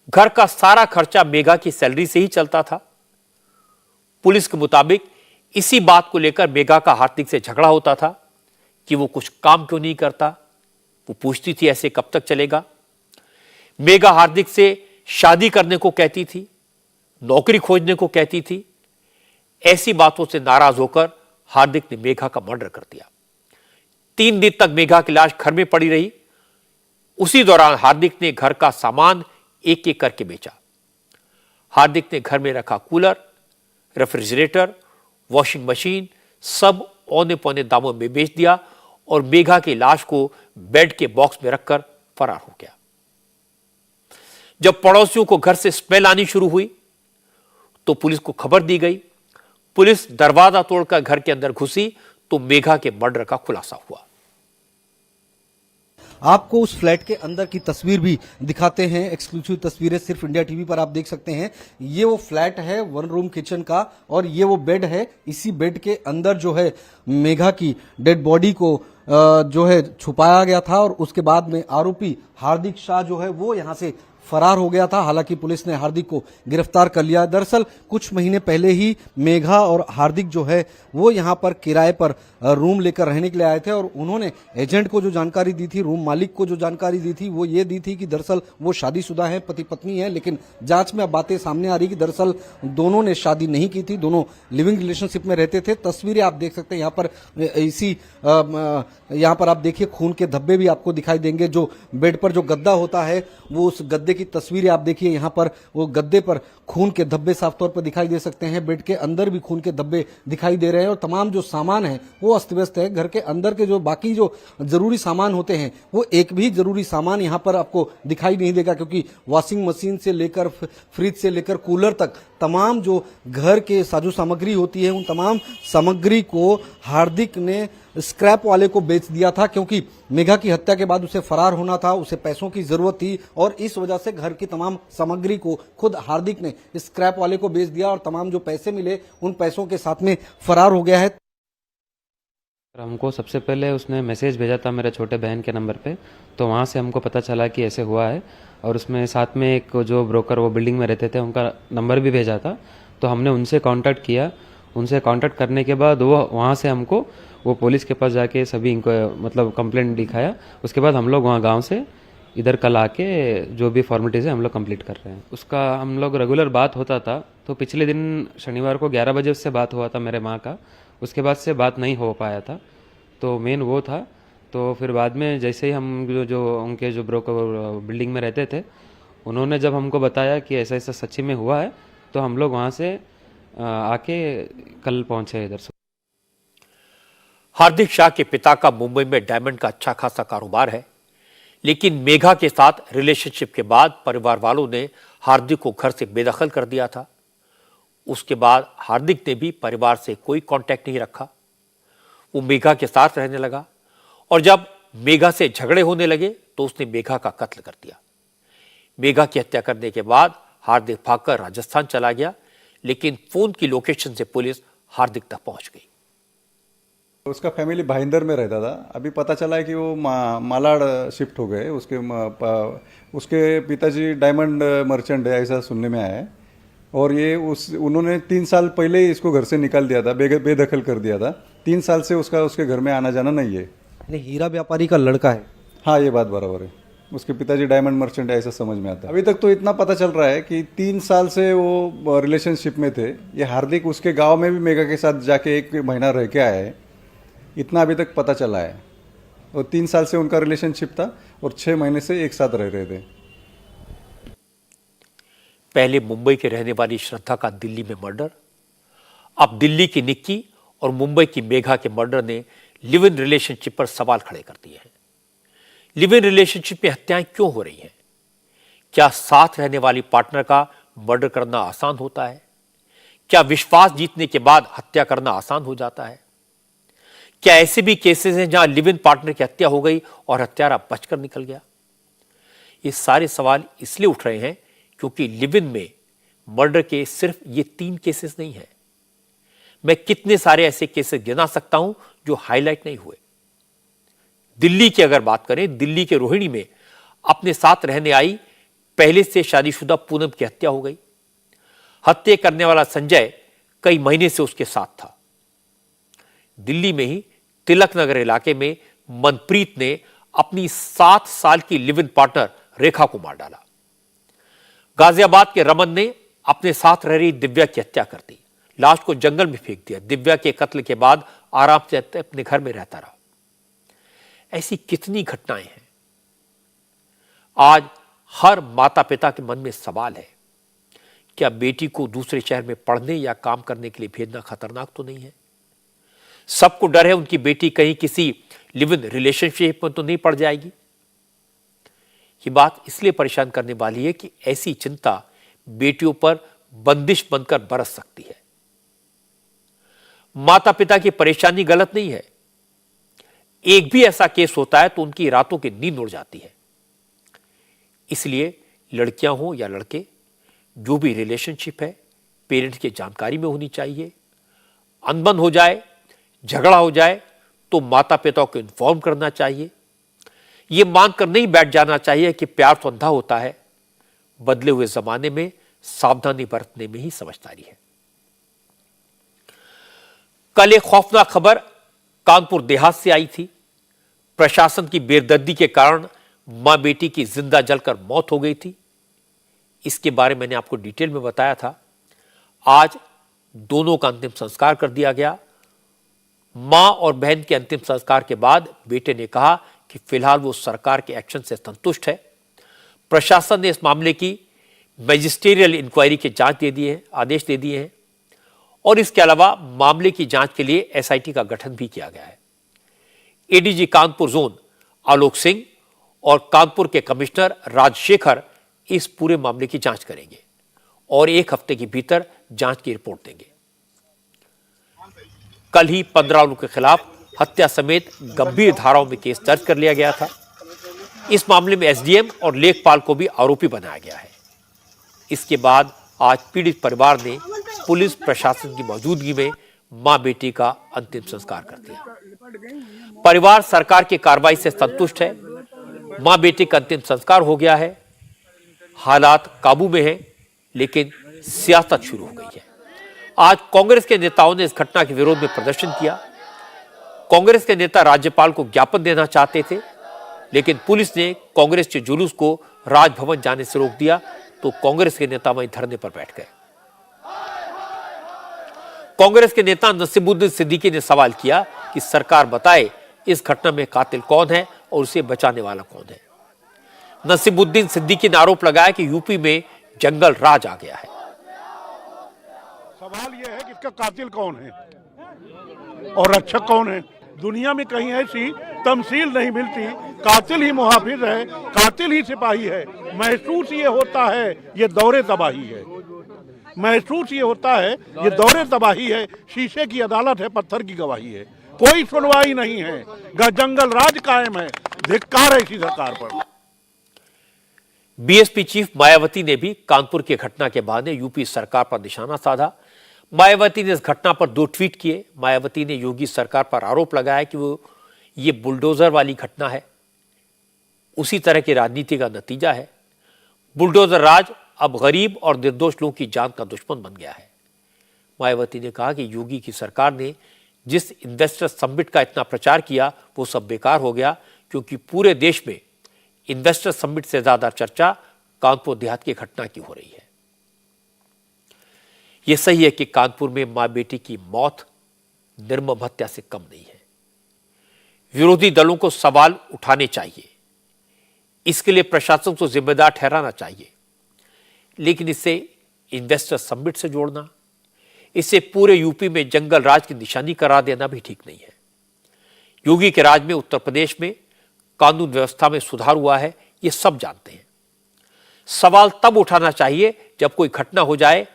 घर का सारा खर्चा मेघा की सैलरी से ही चलता था। पुलिस के मुताबिक इसी बात को लेकर मेघा का हार्दिक से झगड़ा होता था कि वो कुछ काम क्यों नहीं करता। वो पूछती थी ऐसे कब तक चलेगा। मेघा हार्दिक से शादी करने को कहती थी, नौकरी खोजने को कहती थी। ऐसी बातों से नाराज होकर हार्दिक ने मेघा का मर्डर कर दिया। 3 दिन तक मेघा की लाश घर में पड़ी रही। उसी दौरान हार्दिक ने घर का सामान एक एक करके बेचा। हार्दिक ने घर में रखा कूलर, रेफ्रिजरेटर, वॉशिंग मशीन सब औने पौने दामों में बेच दिया और मेघा की लाश को बेड के बॉक्स में रखकर फरार हो गया। जब पड़ोसियों को घर से स्मेल आनी शुरू हुई तो पुलिस को खबर दी गई। पुलिस दरवाजा तोड़कर घर के अंदर घुसी तो मेघा के मर्डर का खुलासा हुआ। आपको उस फ्लैट के अंदर की तस्वीर भी दिखाते हैं, एक्सक्लूसिव तस्वीरें सिर्फ इंडिया टीवी पर आप देख सकते हैं। ये वो फ्लैट है 1 रूम किचन का और ये वो बेड है। इसी बेड के अंदर जो है मेघा की डेड बॉडी को जो है छुपाया गया था और उसके बाद में आरोपी हार्दिक शाह जो है वो यहां से फरार हो गया था। हालांकि पुलिस ने हार्दिक को गिरफ्तार कर लिया। दरअसल कुछ महीने पहले ही मेघा और हार्दिक जो है वो यहां पर किराए पर रूम लेकर रहने के लिए आए थे और उन्होंने एजेंट को जो जानकारी दी थी, रूम मालिक को जो जानकारी दी थी, वो ये दी थी कि दरअसल वो शादीशुदा है, पति पत्नी है। लेकिन जांच में अब बातें सामने आ रही कि दरअसल दोनों ने शादी नहीं की थी, दोनों लिविंग रिलेशनशिप में रहते थे। तस्वीरें आप देख सकते हैं यहाँ पर। यहाँ पर आप देखिए खून के धब्बे भी आपको दिखाई देंगे। जो बेड पर जो गद्दा होता है वो उस गद्दे की तस्वीरें आप देखिए। यहाँ पर वो गद्दे पर खून के धब्बे साफ तौर पर दिखाई दे सकते हैं। बेड के अंदर भी खून के धब्बे दिखाई दे रहे हैं और तमाम जो सामान है वो अस्त व्यस्त है। घर के अंदर के जो बाकी जो जरूरी सामान होते हैं वो एक भी जरूरी सामान यहाँ पर आपको दिखाई नहीं देगा, क्योंकि वॉशिंग मशीन से लेकर फ्रिज से लेकर कूलर तक तमाम जो घर के साजो सामग्री होती है उन तमाम सामग्री को हार्दिक ने स्क्रैप वाले को बेच दिया था, क्योंकि मेघा की हत्या के बाद उसे फरार होना था, उसे पैसों की जरूरत थी और इस वजह से घर की तमाम सामग्री को खुद हार्दिक ने स्क्रैप वाले को बेच दिया और तमाम जो पैसे मिले उन पैसों के साथ में फरार हो गया है। हमको सबसे पहले उसने मैसेज भेजा था मेरे छोटे बहन के नंबर पे, तो वहाँ से हमको पता चला कि ऐसे हुआ है और उसमें साथ में एक जो ब्रोकर वो बिल्डिंग में रहते थे उनका नंबर भी भेजा था। तो हमने उनसे कांटेक्ट किया। उनसे कांटेक्ट करने के बाद वो वहाँ से हमको वो पुलिस के पास जाके सभी इनको मतलब कंप्लेंट दिखाया। उसके बाद हम लोग वहाँ गांव से इधर कल आके जो भी फॉर्मेलिटीज़ है हम लोग कंप्लीट कर रहे हैं। उसका हम लोग रेगुलर बात होता था। तो पिछले दिन शनिवार को 11 बजे उससे बात हुआ था मेरे माँ का। उसके बाद से बात नहीं हो पाया था, तो मेन वो था। तो फिर बाद में जैसे ही हम जो उनके जो ब्रोकर बिल्डिंग में रहते थे उन्होंने जब हमको बताया कि ऐसा ऐसा सच्ची में हुआ है, तो हम लोग वहाँ से आके कल पहुँचे इधर से। हार्दिक शाह के पिता का मुंबई में डायमंड का अच्छा खासा कारोबार है, लेकिन मेघा के साथ रिलेशनशिप के बाद परिवार वालों ने हार्दिक को घर से बेदखल कर दिया था। उसके बाद हार्दिक ने भी परिवार से कोई कांटेक्ट नहीं रखा। वो मेघा के साथ रहने लगा और जब मेघा से झगड़े होने लगे तो उसने मेघा का कत्ल कर दिया। मेघा की हत्या करने के बाद हार्दिक भागकर राजस्थान चला गया, लेकिन फोन की लोकेशन से पुलिस हार्दिक तक पहुंच गई। उसका फैमिली भाईंदर में रहता था। अभी पता चला है कि वो मालाड शिफ्ट हो गए। उसके पिताजी डायमंड मर्चेंट है, ऐसा सुनने में आया है। और ये उन्होंने 3 साल पहले ही इसको घर से निकाल दिया था, बेदखल कर दिया था। 3 साल से उसके घर में आना जाना नहीं है। हीरा व्यापारी का लड़का है। हाँ, ये बात बराबर है। उसके पिताजी डायमंड मर्चेंट है, ऐसा समझ में आता है। अभी तक तो इतना पता चल रहा है कि 3 साल से वो रिलेशनशिप में थे। ये हार्दिक उसके गांव में भी मेघा के साथ जाके 1 महीना रह के आया है, इतना अभी तक पता चला है। और 3 साल से उनका रिलेशनशिप था और 6 महीने से एक साथ रह रहे थे। पहले मुंबई के रहने वाली श्रद्धा का दिल्ली में मर्डर, अब दिल्ली की निक्की और मुंबई की मेघा के मर्डर ने लिव इन रिलेशनशिप पर सवाल खड़े कर दिए हैं। लिव इन रिलेशनशिप में हत्याएं क्यों हो रही हैं? क्या साथ रहने वाली पार्टनर का मर्डर करना आसान होता है? क्या विश्वास जीतने के बाद हत्या करना आसान हो जाता है? क्या ऐसे भी केसेस हैं जहां लिव इन पार्टनर की हत्या हो गई और हत्यारा बचकर निकल गया? ये सारे सवाल इसलिए उठ रहे हैं क्योंकि लिव इन में मर्डर के सिर्फ ये 3 केसेस नहीं हैं। मैं कितने सारे ऐसे केसेस गिना सकता हूं जो हाईलाइट नहीं हुए। दिल्ली की अगर बात करें, दिल्ली के रोहिणी में अपने साथ रहने आई पहले से शादीशुदा पूनम की हत्या हो गई। हत्या करने वाला संजय कई महीने से उसके साथ था। दिल्ली में ही तिलक नगर इलाके में मनप्रीत ने अपनी 7 साल की लिव इन पार्टनर रेखा को मार डाला। गाजियाबाद के रमन ने अपने साथ रह रही दिव्या की हत्या कर दी, लाश को जंगल में फेंक दिया। दिव्या के कत्ल के बाद आराम से अपने घर में रहता रहा। ऐसी कितनी घटनाएं हैं। आज हर माता पिता के मन में सवाल है, क्या बेटी को दूसरे शहर में पढ़ने या काम करने के लिए भेजना खतरनाक तो नहीं है? सबको डर है उनकी बेटी कहीं किसी लिव इन रिलेशनशिप में तो नहीं पड़ जाएगी। ये बात इसलिए परेशान करने वाली है कि ऐसी चिंता बेटियों पर बंदिश बनकर बरस सकती है। माता पिता की परेशानी गलत नहीं है। एक भी ऐसा केस होता है तो उनकी रातों की नींद उड़ जाती है। इसलिए लड़कियां हो या लड़के, जो भी रिलेशनशिप है पेरेंट्स की जानकारी में होनी चाहिए। अनबन हो जाए, झगड़ा हो जाए तो माता पिता को इन्फॉर्म करना चाहिए। यह मानकर नहीं बैठ जाना चाहिए कि प्यार तो अंधा होता है। बदले हुए जमाने में सावधानी बरतने में ही समझदारी है। कल एक खौफनाक खबर कानपुर देहात से आई थी। प्रशासन की बेदर्दी के कारण मां बेटी की जिंदा जलकर मौत हो गई थी। इसके बारे में मैंने आपको डिटेल में बताया था। आज दोनों का अंतिम संस्कार कर दिया गया। मां और बहन के अंतिम संस्कार के बाद बेटे ने कहा कि फिलहाल वो सरकार के एक्शन से संतुष्ट है। प्रशासन ने इस मामले की मैजिस्ट्रियल इंक्वायरी के जांच दे दिए हैं, आदेश दे दिए हैं और इसके अलावा मामले की जांच के लिए एसआईटी का गठन भी किया गया है। एडीजी कानपुर जोन आलोक सिंह और कानपुर के कमिश्नर राजशेखर इस पूरे मामले की जांच करेंगे और 1 हफ्ते के भीतर जांच की रिपोर्ट देंगे। कल ही 15 लोगों के खिलाफ हत्या समेत गंभीर धाराओं में केस दर्ज कर लिया गया था। इस मामले में एसडीएम और लेखपाल को भी आरोपी बनाया गया है। इसके बाद आज पीड़ित परिवार ने पुलिस प्रशासन की मौजूदगी में मां बेटी का अंतिम संस्कार कर दिया। परिवार सरकार की कार्रवाई से संतुष्ट है। मां बेटी का अंतिम संस्कार हो गया है। हालात काबू में हैं, लेकिन सियासत शुरू हो गई है। आज कांग्रेस के नेताओं ने इस घटना के विरोध में प्रदर्शन किया। कांग्रेस के नेता राज्यपाल को ज्ञापन देना चाहते थे, लेकिन पुलिस ने कांग्रेस के जुलूस को राजभवन जाने से रोक दिया, तो कांग्रेस के नेता वहीं धरने पर बैठ गए। कांग्रेस के नेता नसीमुद्दीन सिद्दीकी ने सवाल किया कि सरकार बताए इस घटना में कातिल कौन है और उसे बचाने वाला कौन है। नसीमुद्दीन सिद्दीकी ने आरोप लगाया कि यूपी में जंगल राज आ गया है। सवाल यह है कि इसका कातिल कौन है और रक्षक कौन है। दुनिया में कहीं ऐसी तमसील नहीं मिलती। कातिल ही मुहाफिज है, कातिल ही सिपाही है। महसूस ये होता है ये दौरे तबाही है। महसूस ये होता है ये दौरे तबाही है। शीशे की अदालत है, पत्थर की गवाही है। कोई सुनवाई नहीं है। जंगल राज कायम है। धिक्कार है इसी सरकार पर। बीएसपी चीफ मायावती ने भी कानपुर की घटना के बहाने यूपी सरकार पर निशाना साधा। मायावती ने इस घटना पर 2 ट्वीट किए। मायावती ने योगी सरकार पर आरोप लगाया कि वो ये बुलडोजर वाली घटना है, उसी तरह की राजनीति का नतीजा है। बुलडोजर राज अब गरीब और निर्दोष लोगों की जान का दुश्मन बन गया है। मायावती ने कहा कि योगी की सरकार ने जिस इन्वेस्टर समिट का इतना प्रचार किया वो सब बेकार हो गया, क्योंकि पूरे देश में इन्वेस्टर समिट से ज्यादा चर्चा कानपुर देहात की घटना की हो रही है। यह सही है कि कानपुर में मां बेटी की मौत निर्मम हत्या से कम नहीं है। विरोधी दलों को सवाल उठाने चाहिए, इसके लिए प्रशासन को जिम्मेदार ठहराना चाहिए, लेकिन इसे इन्वेस्टर समिट से जोड़ना, इसे पूरे यूपी में जंगल राज की निशानी करा देना भी ठीक नहीं है। योगी के राज में उत्तर प्रदेश में कानून व्यवस्था में सुधार हुआ है, ये सब जानते हैं। सवाल तब उठाना चाहिए जब कोई घटना हो जाए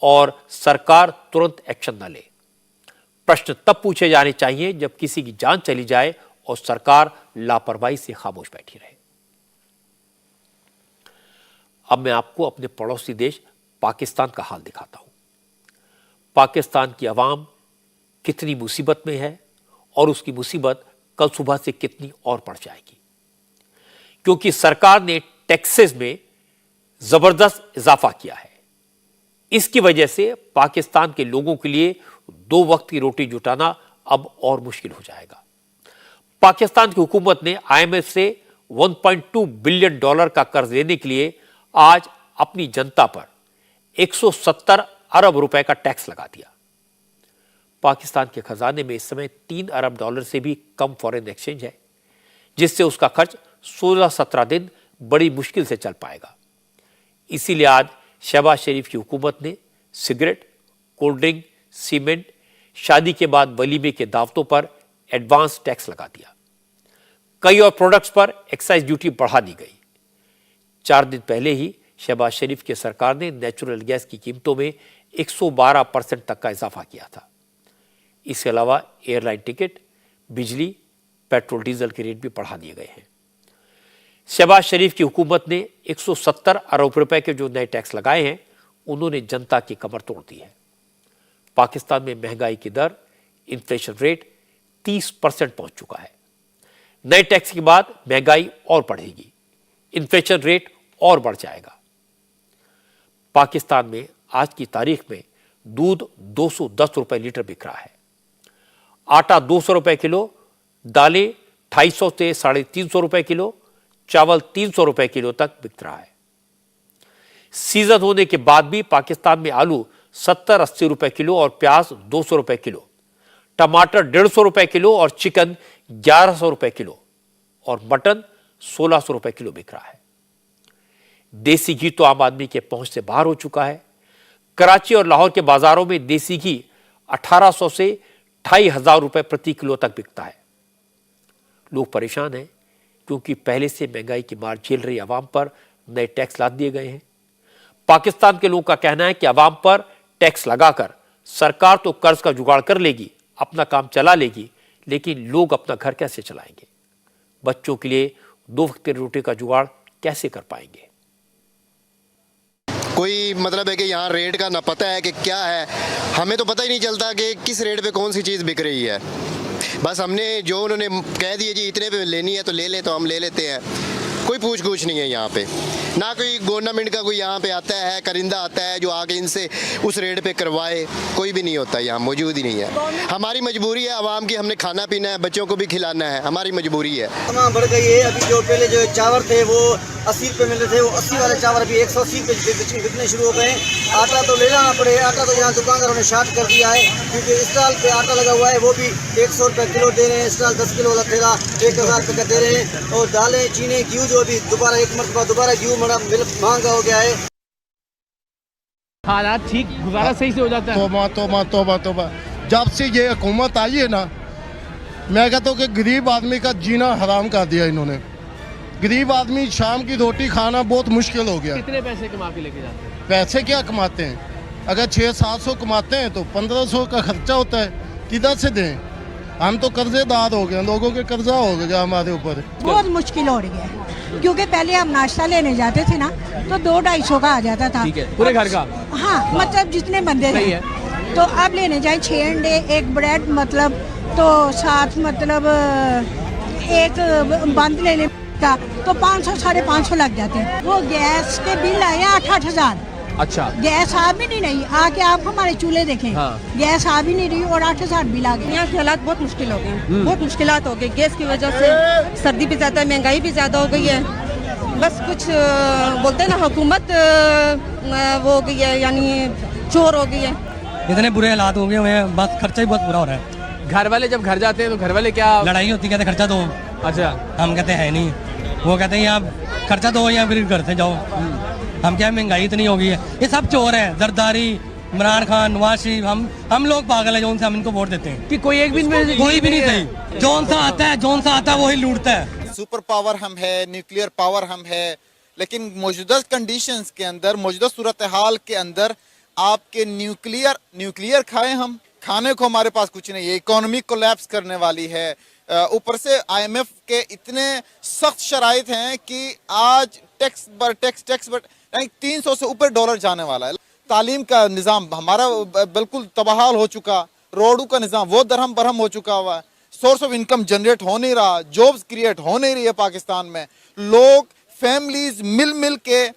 और सरकार तुरंत एक्शन न ले। प्रश्न तब पूछे जाने चाहिए जब किसी की जान चली जाए और सरकार लापरवाही से खामोश बैठी रहे। अब मैं आपको अपने पड़ोसी देश पाकिस्तान का हाल दिखाता हूं। पाकिस्तान की आवाम कितनी मुसीबत में है और उसकी मुसीबत कल सुबह से कितनी और बढ़ जाएगी, क्योंकि सरकार ने टैक्सेस में जबरदस्त इजाफा किया है। इसकी वजह से पाकिस्तान के लोगों के लिए 2 वक्त की रोटी जुटाना अब और मुश्किल हो जाएगा। पाकिस्तान की हुकूमत ने IMF से $1.2 बिलियन का कर्ज लेने के लिए आज अपनी जनता पर 170 अरब रुपए का टैक्स लगा दिया। पाकिस्तान के खजाने में इस समय $3 अरब से भी कम फॉरेन एक्सचेंज है, जिससे उसका खर्च 16-17 दिन बड़ी मुश्किल से चल पाएगा। इसीलिए आज शहबाज शरीफ की हुकूमत ने सिगरेट, कोल्ड ड्रिंक, सीमेंट, शादी के बाद वलीमे के दावतों पर एडवांस टैक्स लगा दिया। कई और प्रोडक्ट्स पर एक्साइज ड्यूटी बढ़ा दी गई। 4 दिन पहले ही शहबाज शरीफ की सरकार ने नेचुरल गैस की कीमतों में 112% तक का इजाफा किया था। इसके अलावा एयरलाइन टिकट, बिजली, पेट्रोल डीजल के रेट भी बढ़ा दिए गए हैं। शहबाज शरीफ की हुकूमत ने 170 अरब रुपए के जो नए टैक्स लगाए हैं, उन्होंने जनता की कमर तोड़ दी है। पाकिस्तान में महंगाई की दर, इन्फ्लेशन रेट 30% पहुंच चुका है। नए टैक्स के बाद महंगाई और बढ़ेगी, इन्फ्लेशन रेट और बढ़ जाएगा। पाकिस्तान में आज की तारीख में दूध 210 रुपए लीटर बिक रहा है, आटा 200 रुपए किलो, दालें 250 से 350 रुपए किलो, चावल 300 रुपए किलो तक बिक रहा है। सीजन होने के बाद भी पाकिस्तान में आलू 70-80 रुपए किलो और प्याज 200 रुपए किलो, टमाटर 150 रुपए किलो और चिकन 1100 रुपए किलो और मटन 1600 रुपए किलो बिक रहा है। देसी घी तो आम आदमी के पहुंच से बाहर हो चुका है। कराची और लाहौर के बाजारों में देसी घी 1800 से 2500 रुपए प्रति किलो तक बिकता है। लोग परेशान हैं क्योंकि पहले से महंगाई की मार झेल रही आवाम पर नए टैक्स लाद दिए गए हैं। पाकिस्तान के लोगों का कहना है कि आवाम पर टैक्स लगाकर सरकार तो कर्ज का जुगाड़ कर लेगी, अपना काम चला लेगी, लेकिन लोग अपना घर कैसे चलाएंगे? बच्चों के लिए 2 वक्त की रोटी का जुगाड़ कैसे कर पाएंगे? कोई मतलब है कि यहाँ रेट का ना पता है कि क्या है, हमें तो पता ही नहीं चलता कि किस रेट पे कौन सी चीज़ बिक रही है। बस हमने जो उन्होंने कह दिए जी इतने पे लेनी है तो ले लें, तो हम ले लेते हैं। कोई पूछ गूछ नहीं है यहाँ पे, ना कोई गवर्नमेंट का कोई यहाँ पे आता है, करिंदा आता है जो आके इनसे उस रेट पे करवाए, कोई भी नहीं होता, यहाँ मौजूद ही नहीं है। हमारी मजबूरी है आवाम की, हमने खाना पीना है, बच्चों को भी खिलाना है, हमारी मजबूरी है। तमाम बढ़ गई है। अभी जो पहले जो चावल थे वो 80 रुपये मिल रहे थे, वो 80 वाले चावल अभी 180 रुपये बिकने शुरू हो गए। आटा तो ले जाना पड़े, आटा तो यहाँ दुकानदारों ने शार्ट कर दिया है, क्योंकि स्टॉल पे आटा लगा हुआ है वो भी 100 रुपये किलो दे रहे हैं। स्टॉल 10 किलो वाला ठेला 1000 रुपये का दे रहे हैं। और दालें, चीनी, घी जो अभी दोबारा एक मरतबा दोबारा घी महंगा हो गया है। हालात ठीक, गुजारा सही से हो जाता है। तोबा जब से ये हुकूमत आई है ना, मैं कहता हूँ कि गरीब आदमी का जीना हराम कर दिया इन्होंने। गरीब आदमी शाम की रोटी खाना बहुत मुश्किल हो गया। कितने पैसे कमा के लेके जाते हैं? पैसे क्या कमाते हैं? अगर 600-700 कमाते हैं तो 1500 का खर्चा होता है, किधर से दें? हम तो कर्जेदार हो गए, लोगों के कर्जा हो गया हमारे ऊपर। बहुत मुश्किल हो रही है, क्योंकि पहले हम नाश्ता लेने जाते थे ना तो 200-250 का आ जाता था। ठीक है, पूरे घर का? हाँ, मतलब जितने बंदे है। तो आप लेने जाए 6 अंडे, एक ब्रेड, मतलब तो साथ मतलब एक बंद लेने का तो 500 550 लग जाते हैं। वो गैस के बिल आए 8-8 हजार। अच्छा, गैस आ भी नहीं आके आप हमारे चूल्हे देखें। हाँ। गैस आ भी नहीं रही और 8 हजार बिल आ गए। यहाँ के हालात बहुत मुश्किल हो गए, बहुत मुश्किलात हो गई गैस की वजह से। सर्दी भी ज्यादा, महंगाई भी ज्यादा हो गई है। बस कुछ बोलते हैं ना, हुकूमत वो हो गई है, यानी चोर हो गई है। इतने बुरे हालात हो गए हुए हैं, बस खर्चा ही बहुत बुरा हो रहा है। घर वाले जब घर जाते हैं तो घर वाले क्या लड़ाई होती, कहते खर्चा दो। अच्छा, हम कहते हैं नहीं, वो कहते हैं आप खर्चा दो या फिर घर से जाओ। हम क्या, महंगाई इतनी हो गई है, ये सब चोर है। जरदारी, इमरान खान, नवाज शरीफ, हम लोग पागल है जो उनसे हम इनको वोट देते हैं। कि कोई एक भी कोई भी नहीं सही, जौन सा आता है वही लूटता है। सुपर पावर हम है, न्यूक्लियर पावर हम है, लेकिन मौजूदा कंडीशंस के अंदर, मौजूदा सूरत हाल के अंदर आपके न्यूक्लियर खाएं हम, खाने को हमारे पास कुछ नहीं है। इकोनॉमी कोलैप्स करने वाली है। ऊपर से IMF के इतने सख्त शराइत हैं कि आज टैक्स पर 300 से ऊपर डॉलर जाने वाला है। तालीम का निज़ाम हमारा बिल्कुल तबाहाल हो चुका, रोडों का निज़ाम वो दरहम बरहम हो चुका हुआ है। सोर्स ऑफ इनकम जनरेट हो नहीं रहा, जॉब्स क्रिएट हो नहीं रही है पाकिस्तान में। लोग, फैमिलीज मिल के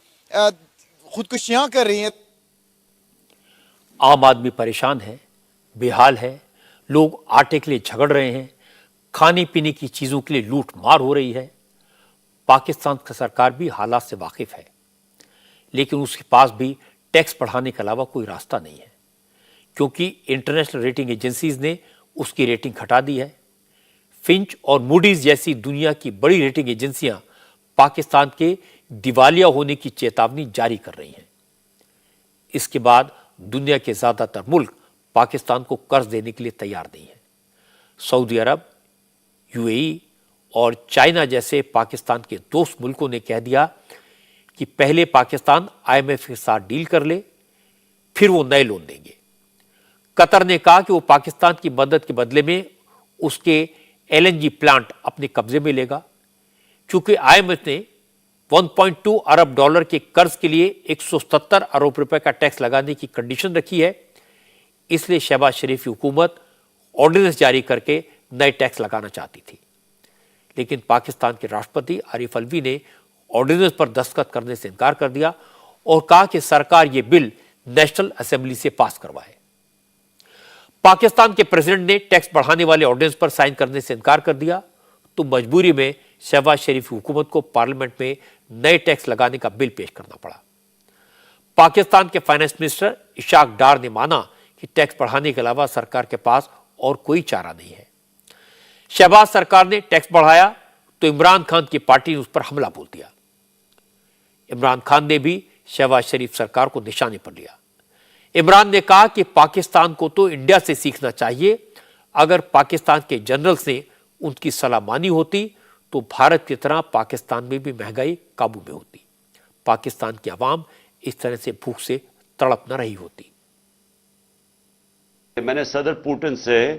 खुदकुशियां कर रही हैं। आम आदमी परेशान है, बेहाल है। लोग आटे के लिए झगड़ रहे हैं, खाने पीने की चीजों के लिए लूट मार हो रही है। पाकिस्तान की सरकार भी हालात से वाकिफ है, लेकिन उसके पास भी टैक्स बढ़ाने के अलावा कोई रास्ता नहीं है, क्योंकि इंटरनेशनल रेटिंग एजेंसीज ने उसकी रेटिंग घटा दी है। फिंच और मूडीज जैसी दुनिया की बड़ी रेटिंग एजेंसियां पाकिस्तान के दिवालिया होने की चेतावनी जारी कर रही हैं। इसके बाद दुनिया के ज्यादातर मुल्क पाकिस्तान को कर्ज देने के लिए तैयार नहीं है। सऊदी अरब, UAE और चाइना जैसे पाकिस्तान के दोस्त मुल्कों ने कह दिया कि पहले पाकिस्तान IMF के साथ डील कर ले, फिर वो नए लोन देंगे। कतर ने कहा कि वो पाकिस्तान की मदद के बदले में उसके LNG प्लांट अपने कब्जे में लेगा। क्योंकि IMF ने 1.2 अरब डॉलर के कर्ज के लिए 170 अरब रुपए का टैक्स लगाने की कंडीशन रखी है, इसलिए शहबाज शरीफ की हुकूमत ऑर्डिनेंस जारी करके नए टैक्स लगाना चाहती थी। लेकिन पाकिस्तान के राष्ट्रपति आरिफ अलवी ने ऑर्डिनेंस पर दस्तखत करने से इनकार कर दिया और कहा कि सरकार यह बिल नेशनल असेंबली से पास करवाए। पाकिस्तान के प्रेसिडेंट ने टैक्स बढ़ाने वाले ऑर्डिनेंस पर साइन करने से इनकार कर दिया, तो मजबूरी में शहबाज शरीफ की हुकूमत को पार्लियामेंट में नए टैक्स लगाने का बिल पेश करना पड़ा। पाकिस्तान के फाइनेंस मिनिस्टर इशाक डार ने माना कि टैक्स बढ़ाने के अलावा सरकार के पास और कोई चारा नहीं है। शहबाज सरकार ने टैक्स बढ़ाया तो इमरान खान की पार्टी ने उस पर हमला बोल दिया। इमरान खान ने भी शहबाज शरीफ सरकार को निशाने पर लिया। इमरान ने कहा कि पाकिस्तान को तो इंडिया से सीखना चाहिए। अगर पाकिस्तान के जनरल्स ने उनकी सलाह मानी होती तो भारत की तरह पाकिस्तान में भी महंगाई काबू में होती, पाकिस्तान की आवाम इस तरह से भूख से तड़प न रही होती। मैंने सदर पुतिन से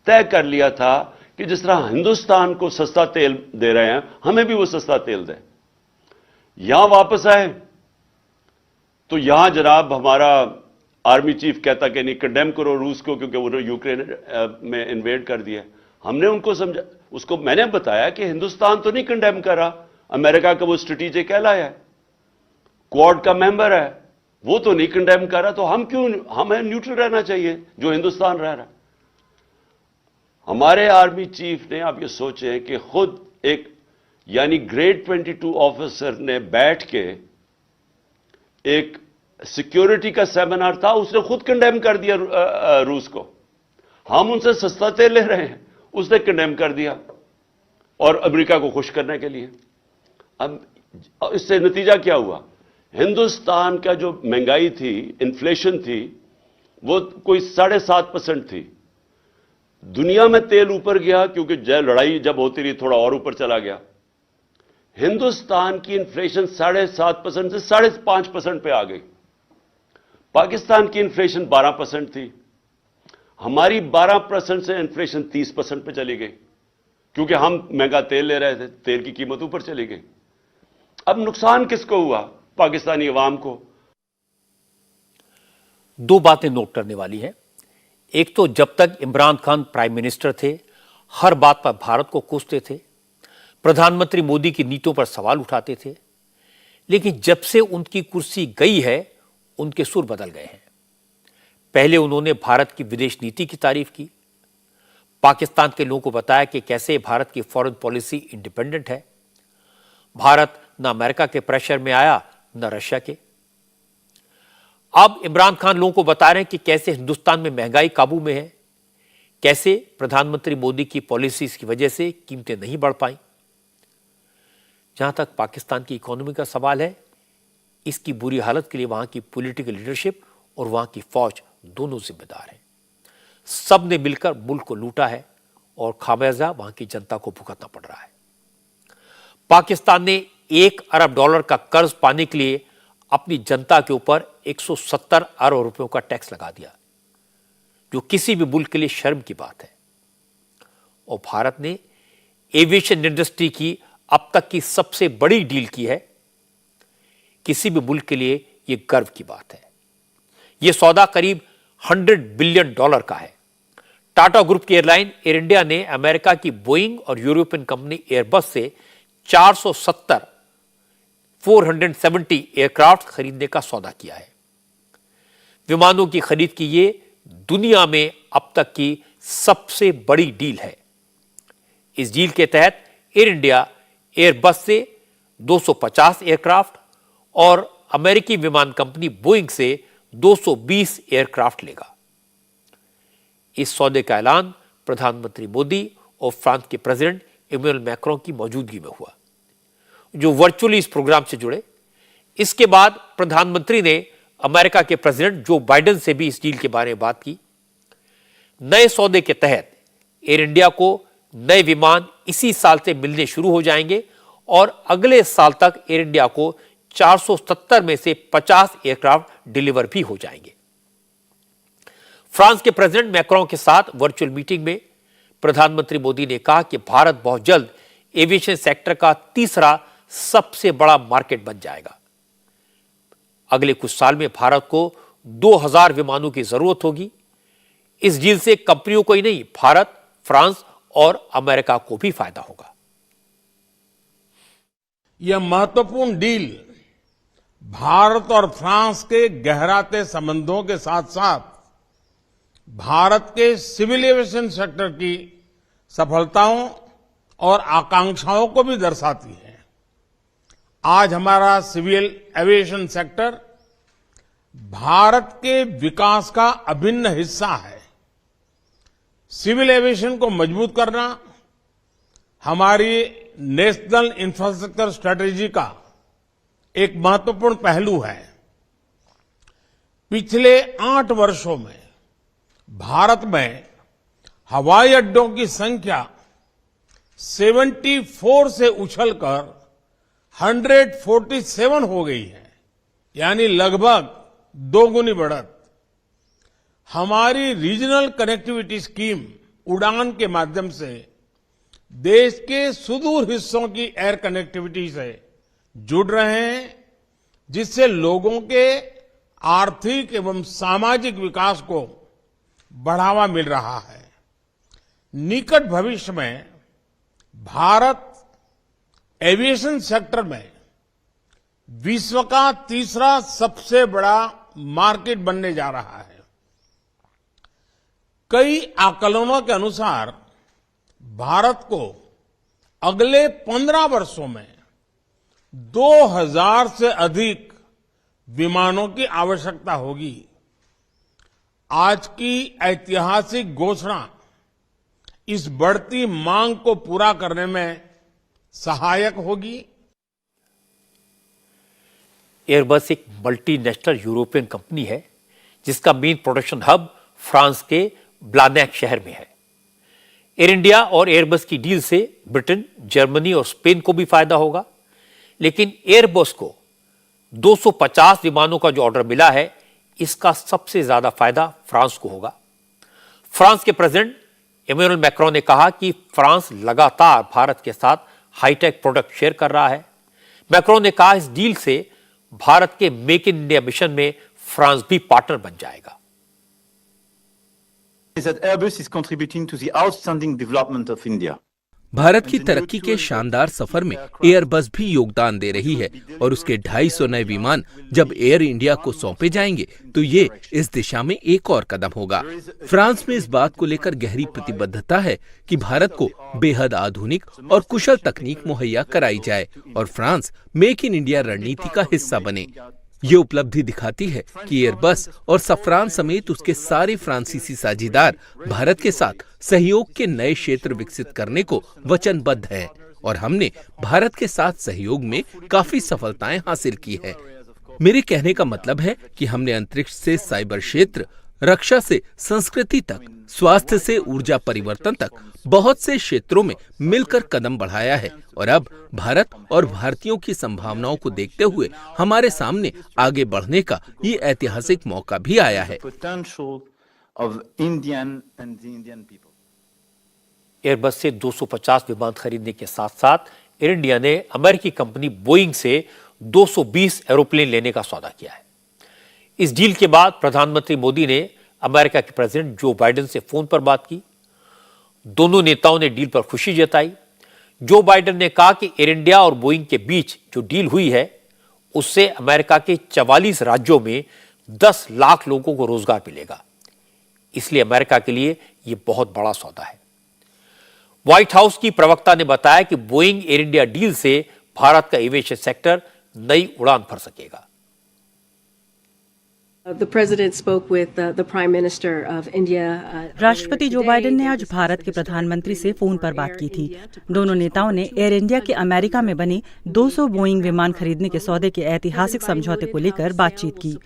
तय कर लिया था कि जिस तरह हिंदुस्तान को सस्ता तेल दे रहे हैं, हमें भी वो सस्ता तेल दें। यहां वापस आए तो यहां जनाब हमारा आर्मी चीफ कहता कि नहीं, कंडेम करो रूस को क्योंकि उन्होंने यूक्रेन में इन्वेड कर दिया। हमने उनको समझा, उसको मैंने बताया कि हिंदुस्तान तो नहीं कंडेम कर रहा, अमेरिका का वो स्ट्रेटेजिक एलाय है, क्वाड का मेंबर है, वो तो नहीं कंडेम कर रहा, तो हमें न्यूट्रल रहना चाहिए जो हिंदुस्तान रह रहा। हमारे आर्मी चीफ ने, आप ये सोचें कि खुद एक यानी ग्रेड 22 ऑफिसर ने बैठ के एक सिक्योरिटी का सेमिनार था, उसने खुद कंडेम कर दिया रूस को। हम उनसे सस्ता तेल ले रहे हैं, उसने कंडेम कर दिया, और अमेरिका को खुश करने के लिए। अब इससे नतीजा क्या हुआ? हिंदुस्तान का जो महंगाई थी, इन्फ्लेशन थी, वो कोई 7.5% थी। दुनिया में तेल ऊपर गया क्योंकि लड़ाई जब होती रही थोड़ा और ऊपर चला गया। हिंदुस्तान की इन्फ्लेशन 7.5% से 5.5% पे आ गई। पाकिस्तान की इन्फ्लेशन 12% थी, हमारी 12% से इन्फ्लेशन 30% पे चली गई क्योंकि हम महंगा तेल ले रहे थे, तेल की कीमत ऊपर चली गई। अब नुकसान किसको हुआ? पाकिस्तानी अवाम को। दो बातें नोट करने वाली हैं। एक तो जब तक इमरान खान प्राइम मिनिस्टर थे, हर बात पर भारत को कोसते थे, प्रधानमंत्री मोदी की नीतियों पर सवाल उठाते थे, लेकिन जब से उनकी कुर्सी गई है, उनके सुर बदल गए हैं। पहले उन्होंने भारत की विदेश नीति की तारीफ की, पाकिस्तान के लोगों को बताया कि कैसे भारत की फॉरेन पॉलिसी इंडिपेंडेंट है। भारत न अमेरिका के प्रेशर में आया, न रशिया के। अब इमरान खान लोगों को बता रहे हैं कि कैसे हिंदुस्तान में महंगाई काबू में है, कैसे प्रधानमंत्री मोदी की पॉलिसीज की वजह से कीमतें नहीं बढ़ पाई। जहां तक पाकिस्तान की इकोनॉमी का सवाल है, इसकी बुरी हालत के लिए वहां की पॉलिटिकल लीडरशिप और वहां की फौज दोनों जिम्मेदार हैं। सब ने मिलकर मुल्क को लूटा है और खामियाजा वहां की जनता को भुगतना पड़ रहा है। पाकिस्तान ने $1 अरब का कर्ज पाने के लिए अपनी जनता के ऊपर 170 अरब रुपयों का टैक्स लगा दिया, जो किसी भी मुल्क के लिए शर्म की बात है। और भारत ने एविएशन इंडस्ट्री की अब तक की सबसे बड़ी डील की है। किसी भी मुल्क के लिए यह गर्व की बात है। यह सौदा करीब $100 बिलियन का है। टाटा ग्रुप की एयरलाइन एयर इंडिया ने अमेरिका की बोइंग और यूरोपियन कंपनी एयरबस से 470 एयरक्राफ्ट खरीदने का सौदा किया है। विमानों की खरीद की ये दुनिया में अब तक की सबसे बड़ी डील है। इस डील के तहत एयर इंडिया एयरबस से 250 एयरक्राफ्ट और अमेरिकी विमान कंपनी बोइंग से 220 एयरक्राफ्ट लेगा। इस सौदे का ऐलान प्रधानमंत्री मोदी और फ्रांस के प्रेसिडेंट इमैनुअल मैक्रों की मौजूदगी में हुआ, जो वर्चुअली इस प्रोग्राम से जुड़े। इसके बाद प्रधानमंत्री ने अमेरिका के प्रेसिडेंट जो बाइडेन से भी इस डील के बारे में बात की। नए सौदे के तहत एयर इंडिया को नए विमान इसी साल से मिलने शुरू हो जाएंगे और अगले साल तक एयर इंडिया को 470 में से 50 एयरक्राफ्ट डिलीवर भी हो जाएंगे। फ्रांस के प्रेसिडेंट मैक्रों के साथ वर्चुअल मीटिंग में प्रधानमंत्री मोदी ने कहा कि भारत बहुत जल्द एविएशन सेक्टर का तीसरा सबसे बड़ा मार्केट बन जाएगा। अगले कुछ साल में भारत को 2000 विमानों की जरूरत होगी। इस डील से कंपनियों को ही नहीं, भारत, फ्रांस और अमेरिका को भी फायदा होगा। यह महत्वपूर्ण डील भारत और फ्रांस के गहराते संबंधों के साथ साथ भारत के सिविल एविएशन सेक्टर की सफलताओं और आकांक्षाओं को भी दर्शाती है। आज हमारा सिविल एविएशन सेक्टर भारत के विकास का अभिन्न हिस्सा है। सिविल एविएशन को मजबूत करना हमारी नेशनल इंफ्रास्ट्रक्चर स्ट्रेटेजी का एक महत्वपूर्ण पहलू है। पिछले 8 वर्षों में भारत में हवाई अड्डों की संख्या 74 से उछलकर 147 हो गई है, यानी लगभग 2 गुनी बढ़त। हमारी रीजनल कनेक्टिविटी स्कीम उड़ान के माध्यम से देश के सुदूर हिस्सों की एयर कनेक्टिविटी से जुड़ रहे हैं, जिससे लोगों के आर्थिक एवं सामाजिक विकास को बढ़ावा मिल रहा है। निकट भविष्य में भारत एविएशन सेक्टर में विश्व का तीसरा सबसे बड़ा मार्केट बनने जा रहा है। कई आकलनों के अनुसार भारत को अगले 15 वर्षों में 2000 से अधिक विमानों की आवश्यकता होगी। आज की ऐतिहासिक घोषणा इस बढ़ती मांग को पूरा करने में सहायक होगी। एयरबस एक मल्टीनेशनल यूरोपियन कंपनी है, जिसका मेन प्रोडक्शन हब फ्रांस के ब्लानेक शहर में है। एयर इंडिया और एयरबस की डील से ब्रिटेन, जर्मनी और स्पेन को भी फायदा होगा, लेकिन एयरबस को 250 विमानों का जो ऑर्डर मिला है, इसका सबसे ज्यादा फायदा फ्रांस को होगा। फ्रांस के प्रेसिडेंट इमैनुअल मैक्रों ने कहा कि फ्रांस लगातार भारत के साथ हाईटेक प्रोडक्ट शेयर कर रहा है। मैक्रों ने कहा इस डील से भारत के मेक इन इंडिया मिशन में फ्रांस भी पार्टनर बन जाएगा। Airbus is contributing to the outstanding development of India. Bharat की तरक्की के शानदार सफर में एयरबस भी योगदान दे रही है और उसके 250 नए विमान जब एयर इंडिया को सौंपे जाएंगे तो ये इस दिशा में एक और कदम होगा। फ्रांस में इस बात को लेकर गहरी प्रतिबद्धता है कि भारत को बेहद आधुनिक और कुशल तकनीक मुहैया कराई जाए और फ्रांस मेक इन इंडिया रणनीति का हिस्सा बने। ये उपलब्धि दिखाती है कि एयरबस और सफरान समेत उसके सारे फ्रांसीसी साझीदार भारत के साथ सहयोग के नए क्षेत्र विकसित करने को वचनबद्ध हैं और हमने भारत के साथ सहयोग में काफी सफलताएं हासिल की हैं। मेरे कहने का मतलब है कि हमने अंतरिक्ष से साइबर क्षेत्र, रक्षा से संस्कृति तक, स्वास्थ्य से ऊर्जा परिवर्तन तक बहुत से क्षेत्रों में मिलकर कदम बढ़ाया है और अब भारत और भारतीयों की संभावनाओं को देखते हुए हमारे सामने आगे बढ़ने का ये ऐतिहासिक मौका भी आया है। एयरबस से 250 विमान खरीदने के साथ साथ एयर इंडिया ने अमेरिकी कंपनी बोइंग से 220 एरोप्लेन लेने का सौदा किया है। इस डील के बाद प्रधानमंत्री मोदी ने अमेरिका के प्रेसिडेंट जो बाइडेन से फोन पर बात की। दोनों नेताओं ने डील पर खुशी जताई। जो बाइडेन ने कहा कि एयर इंडिया और बोइंग के बीच जो डील हुई है उससे अमेरिका के 44 राज्यों में 10 लाख लोगों को रोजगार मिलेगा, इसलिए अमेरिका के लिए यह बहुत बड़ा सौदा है। व्हाइट हाउस की प्रवक्ता ने बताया कि बोइंग एयर इंडिया डील से भारत का एविएशन सेक्टर नई उड़ान भर सकेगा। राष्ट्रपति जो बाइडेन ने आज भारत के प्रधानमंत्री से फोन पर बात की थी। दोनों नेताओं ने एयर इंडिया के अमेरिका में बने 200 बोइंग विमान खरीदने के सौदे के ऐतिहासिक समझौते को लेकर बातचीत की।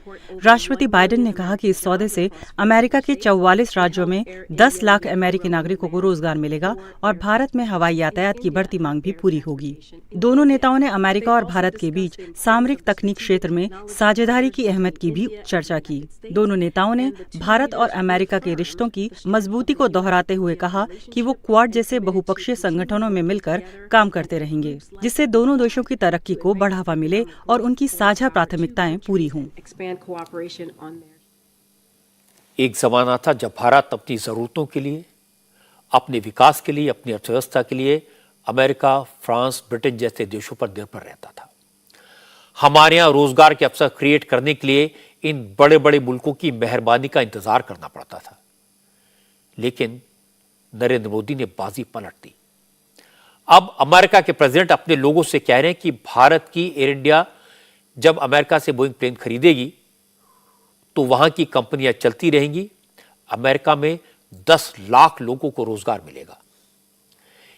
राष्ट्रपति बाइडेन ने कहा कि इस सौदे से अमेरिका के 44 राज्यों में 10 लाख अमेरिकी नागरिकों को रोजगार मिलेगा और भारत में हवाई यातायात की बढ़ती मांग भी पूरी होगी। दोनों नेताओं ने अमेरिका और भारत के बीच सामरिक तकनीक क्षेत्र में साझेदारी की अहमियत की भी चर्चा की। दोनों नेताओं ने भारत और अमेरिका के रिश्तों की मजबूती को दोहराते हुए कहा कि वो क्वाड जैसे बहुपक्षीय संगठनों में मिलकर काम करते रहेंगे, जिससे दोनों देशों की तरक्की को बढ़ावा मिले और उनकी साझा प्राथमिकताएं पूरी हों। एक जमाना था जब भारत अपनी जरूरतों के लिए, अपने विकास के लिए, अपनी अर्थव्यवस्था के लिए अमेरिका, फ्रांस, ब्रिटेन जैसे देशों पर निर्भर रहता था। हमारे यहाँ रोजगार के अवसर क्रिएट करने के लिए इन बड़े बड़े मुल्कों की मेहरबानी का इंतजार करना पड़ता था, लेकिन नरेंद्र मोदी ने बाजी पलट दी। अब अमेरिका के प्रेसिडेंट अपने लोगों से कह रहे हैं कि भारत की एयर इंडिया जब अमेरिका से बोइंग प्लेन खरीदेगी तो वहां की कंपनियां चलती रहेंगी, अमेरिका में 10 लाख लोगों को रोजगार मिलेगा।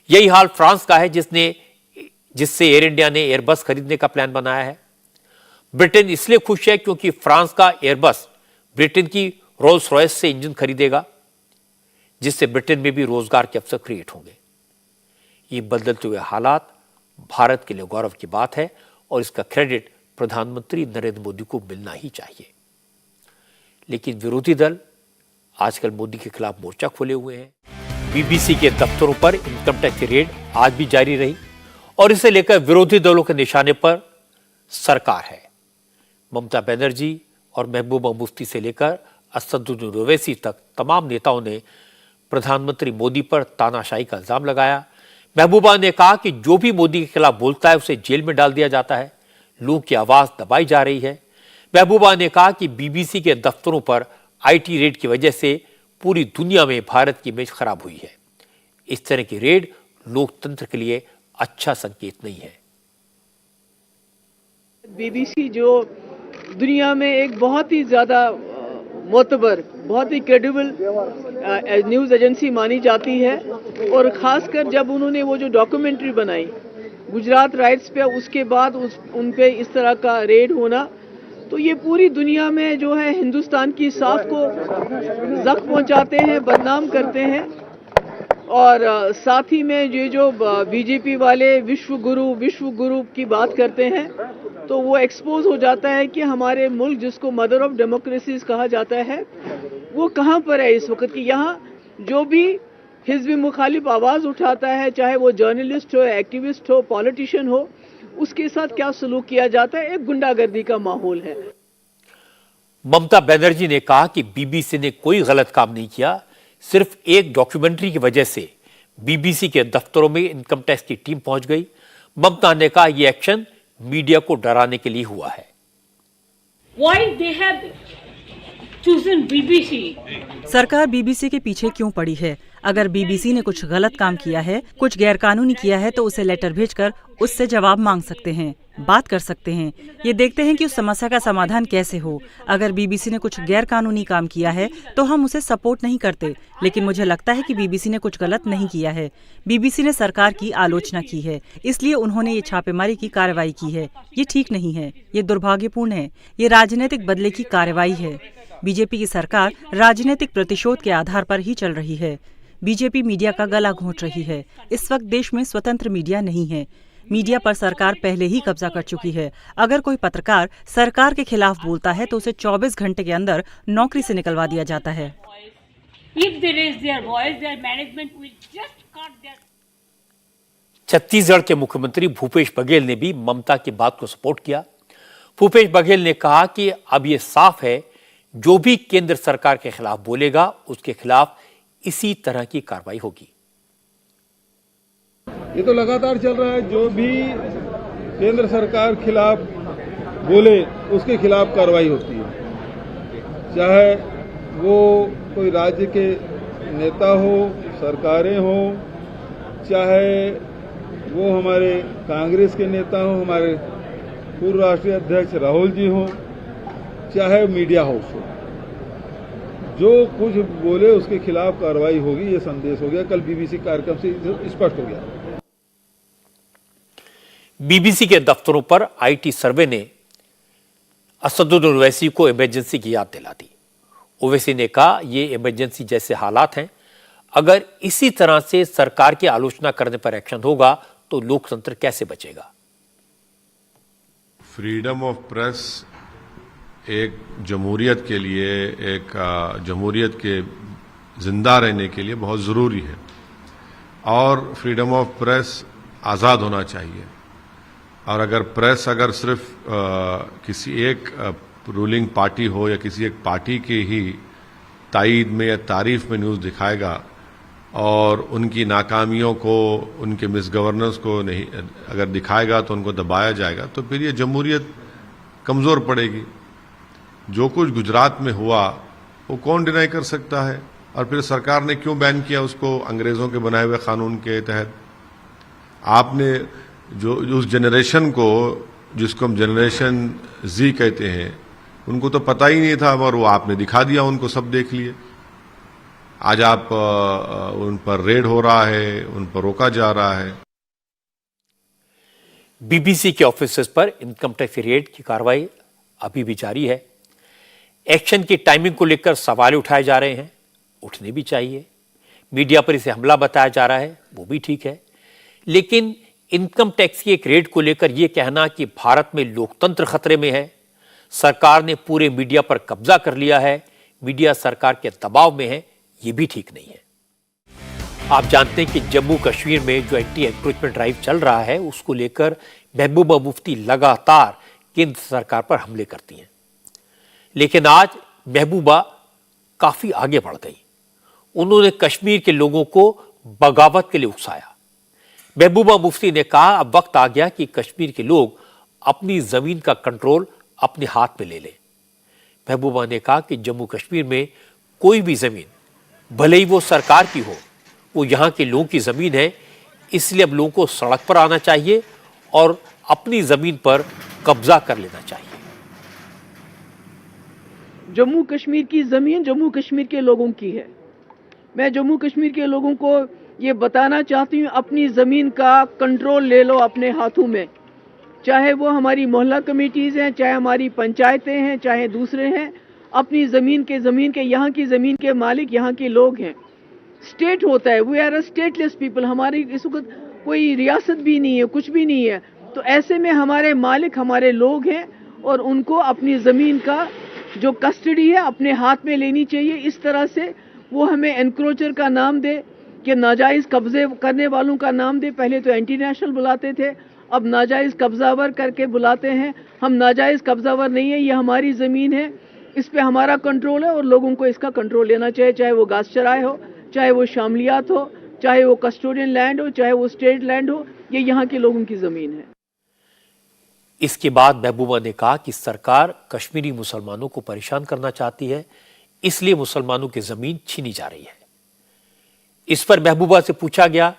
यही हाल फ्रांस का है जिससे एयर इंडिया ने एयरबस खरीदने का प्लान बनाया है। ब्रिटेन इसलिए खुश है क्योंकि फ्रांस का एयरबस ब्रिटेन की रोल्स रॉयस से इंजन खरीदेगा, जिससे ब्रिटेन में भी रोजगार के अवसर क्रिएट होंगे। ये बदलते हुए हालात भारत के लिए गौरव की बात है और इसका क्रेडिट प्रधानमंत्री नरेंद्र मोदी को मिलना ही चाहिए। लेकिन विरोधी दल आजकल मोदी के खिलाफ मोर्चा खोले हुए हैं। बीबीसी के दफ्तरों पर इनकम टैक्स की रेड आज भी जारी रही और इसे लेकर विरोधी दलों के निशाने पर सरकार है। ममता बनर्जी और महबूबा मुफ्ती से लेकर असदुद्दीन ओवैसी तक तमाम नेताओं ने प्रधानमंत्री मोदी पर तानाशाही का इल्जाम लगाया। महबूबा ने कहा कि जो भी मोदी के खिलाफ बोलता है उसे जेल में डाल दिया जाता है, लोगों की आवाज दबाई जा रही है। महबूबा ने कहा कि बीबीसी के दफ्तरों पर आईटी रेड की वजह से पूरी दुनिया में भारत की इमेज खराब हुई है। इस तरह की रेड लोकतंत्र के लिए अच्छा संकेत नहीं है। बीबीसी जो दुनिया में एक बहुत ही ज्यादा मोतबर, बहुत ही क्रेडिबल न्यूज़ एजेंसी मानी जाती है, और ख़ासकर जब उन्होंने वो जो डॉक्यूमेंट्री बनाई गुजरात राइट्स पे, उसके बाद उन पे इस तरह का रेड होना, तो ये पूरी दुनिया में जो है हिंदुस्तान की साख को जख्म पहुंचाते हैं, बदनाम करते हैं। और साथ ही में ये जो बीजेपी वाले विश्व गुरु की बात करते हैं, तो वो एक्सपोज हो जाता है कि हमारे मुल्क जिसको मदर ऑफ डेमोक्रेसीज कहा जाता है वो कहाँ पर है इस वक्त की। यहाँ जो भी हिज़्ब मुखालिफ आवाज़ उठाता है, चाहे वो जर्नलिस्ट हो, एक्टिविस्ट हो, पॉलिटिशियन हो, उसके साथ क्या सलूक किया जाता है, एक गुंडागर्दी का माहौल है। ममता बनर्जी ने कहा कि बीबीसी ने कोई गलत काम नहीं किया, सिर्फ एक डॉक्यूमेंट्री की वजह से बीबीसी के दफ्तरों में इनकम टैक्स की टीम पहुंच गई। ममता ने कहा यह एक्शन मीडिया को डराने के लिए हुआ है। Why they have chosen BBC? सरकार बीबीसी के पीछे क्यों पड़ी है? अगर बीबीसी ने कुछ गलत काम किया है, कुछ गैरकानूनी किया है, तो उसे लेटर भेजकर उससे जवाब मांग सकते हैं, बात कर सकते हैं। ये देखते हैं कि उस समस्या का समाधान कैसे हो। अगर बीबीसी ने कुछ गैरकानूनी काम किया है तो हम उसे सपोर्ट नहीं करते, लेकिन मुझे लगता है कि बीबीसी ने कुछ गलत नहीं किया है। बीबीसी ने सरकार की आलोचना की है, इसलिए उन्होंने ये छापेमारी की कार्रवाई की है। ये ठीक नहीं है, ये दुर्भाग्यपूर्ण है, ये राजनीतिक बदले की कार्रवाई है। बीजेपी की सरकार राजनीतिक प्रतिशोध के आधार पर ही चल रही है। बीजेपी मीडिया का गला घोंट रही है। इस वक्त देश में स्वतंत्र मीडिया नहीं है। मीडिया पर सरकार पहले ही कब्जा कर चुकी है। अगर कोई पत्रकार सरकार के खिलाफ बोलता है तो उसे 24 घंटे के अंदर नौकरी से निकलवा दिया जाता है। छत्तीसगढ़ के मुख्यमंत्री भूपेश बघेल ने भी ममता की बात को सपोर्ट किया। भूपेश बघेल ने कहा कि अब ये साफ है, जो भी केंद्र सरकार के खिलाफ बोलेगा उसके खिलाफ इसी तरह की कार्रवाई होगी। ये तो लगातार चल रहा है, जो भी केंद्र सरकार खिलाफ बोले उसके खिलाफ कार्रवाई होती है, चाहे वो कोई राज्य के नेता हो, सरकारें हो, चाहे वो हमारे कांग्रेस के नेता हो, हमारे पूर्व राष्ट्रीय अध्यक्ष राहुल जी हो, चाहे मीडिया हाउस हो, जो कुछ बोले उसके खिलाफ कार्रवाई होगी। ये संदेश हो गया, कल बीबीसी कार्यक्रम से स्पष्ट हो गया। बीबीसी के दफ्तरों पर आईटी सर्वे ने असदुद्दीन ओवैसी को इमरजेंसी की याद दिला दी। ओवैसी ने कहा ये इमरजेंसी जैसे हालात हैं, अगर इसी तरह से सरकार की आलोचना करने पर एक्शन होगा तो लोकतंत्र कैसे बचेगा। फ्रीडम ऑफ प्रेस एक जमहूरियत के लिए, एक जमहूरियत के जिंदा रहने के लिए बहुत ज़रूरी है, और फ्रीडम ऑफ प्रेस आज़ाद होना चाहिए। और अगर प्रेस अगर सिर्फ किसी एक रूलिंग पार्टी हो या किसी एक पार्टी की ही तायीद में या तारीफ में न्यूज़ दिखाएगा और उनकी नाकामियों को, उनके मिसगवर्नेंस को नहीं अगर दिखाएगा तो उनको दबाया जाएगा, तो फिर ये जमहूरियत कमज़ोर पड़ेगी। जो कुछ गुजरात में हुआ वो कौन डिनाई कर सकता है, और फिर सरकार ने क्यों बैन किया उसको अंग्रेज़ों के बनाए हुए कानून के तहत। आपने जो उस जनरेशन को, जिसको हम जनरेशन जी कहते हैं, उनको तो पता ही नहीं था, और वो आपने दिखा दिया, उनको सब देख लिए। आज आप उन पर रेड हो रहा है, उन पर रोका जा रहा है। बीबीसी के ऑफिसर्स पर इनकम टैक्स रेड की कार्रवाई अभी भी जारी है। एक्शन की टाइमिंग को लेकर सवाल उठाए जा रहे हैं, उठने भी चाहिए। मीडिया पर इसे हमला बताया जा रहा है, वो भी ठीक है, लेकिन इनकम टैक्स की एक रेड को लेकर यह कहना कि भारत में लोकतंत्र खतरे में है, सरकार ने पूरे मीडिया पर कब्जा कर लिया है, मीडिया सरकार के दबाव में है, यह भी ठीक नहीं है। आप जानते हैं कि जम्मू कश्मीर में जो एंटी एंक्रोचमेंट ड्राइव चल रहा है, उसको लेकर महबूबा मुफ्ती लगातार केंद्र सरकार पर हमले करती हैं, लेकिन आज महबूबा काफी आगे बढ़ गई। उन्होंने कश्मीर के लोगों को बगावत के लिए उकसाया। महबूबा मुफ्ती ने कहा अब वक्त आ गया कि कश्मीर के लोग अपनी जमीन का कंट्रोल अपने हाथ में ले लें। महबूबा ने कहा कि जम्मू कश्मीर में कोई भी जमीन, भले ही वो सरकार की हो, वो यहाँ के लोगों की जमीन है, इसलिए अब लोगों को सड़क पर आना चाहिए और अपनी जमीन पर कब्जा कर लेना चाहिए। जम्मू कश्मीर की जमीन जम्मू कश्मीर के लोगों की है। मैं जम्मू कश्मीर के लोगों को ये बताना चाहती हूँ, अपनी ज़मीन का कंट्रोल ले लो अपने हाथों में। चाहे वो हमारी मोहल्ला कमेटीज़ हैं, चाहे हमारी पंचायतें हैं, चाहे दूसरे हैं, अपनी ज़मीन के यहाँ की ज़मीन के मालिक यहाँ के लोग हैं। स्टेट होता है, we are a stateless people. हमारी इस वक्त कोई रियासत भी नहीं है, कुछ भी नहीं है, तो ऐसे में हमारे मालिक हमारे लोग हैं और उनको अपनी ज़मीन का जो कस्टडी है अपने हाथ में लेनी चाहिए। इस तरह से वो हमें एनक्रोचर का नाम दे, कि नाजायज़ कब्जे करने वालों का नाम दे। पहले तो एंटी नेशनल बुलाते थे, अब नाजायज़ कब्जावर करके बुलाते हैं। हम नाजायज़ कब्जावर नहीं है, ये हमारी ज़मीन है, इस पे हमारा कंट्रोल है और लोगों को इसका कंट्रोल लेना चाहिए, चाहे वो घास चराए हो, चाहे वो शामलियात हो, चाहे वो कस्टोडियन लैंड हो, चाहे वो स्टेट लैंड हो, ये यहाँ के लोगों की जमीन है। इसके बाद महबूबा ने कहा कि सरकार कश्मीरी मुसलमानों को परेशान करना चाहती है, इसलिए मुसलमानों की जमीन छीनी जा रही है। इस पर महबूबा से पूछा गया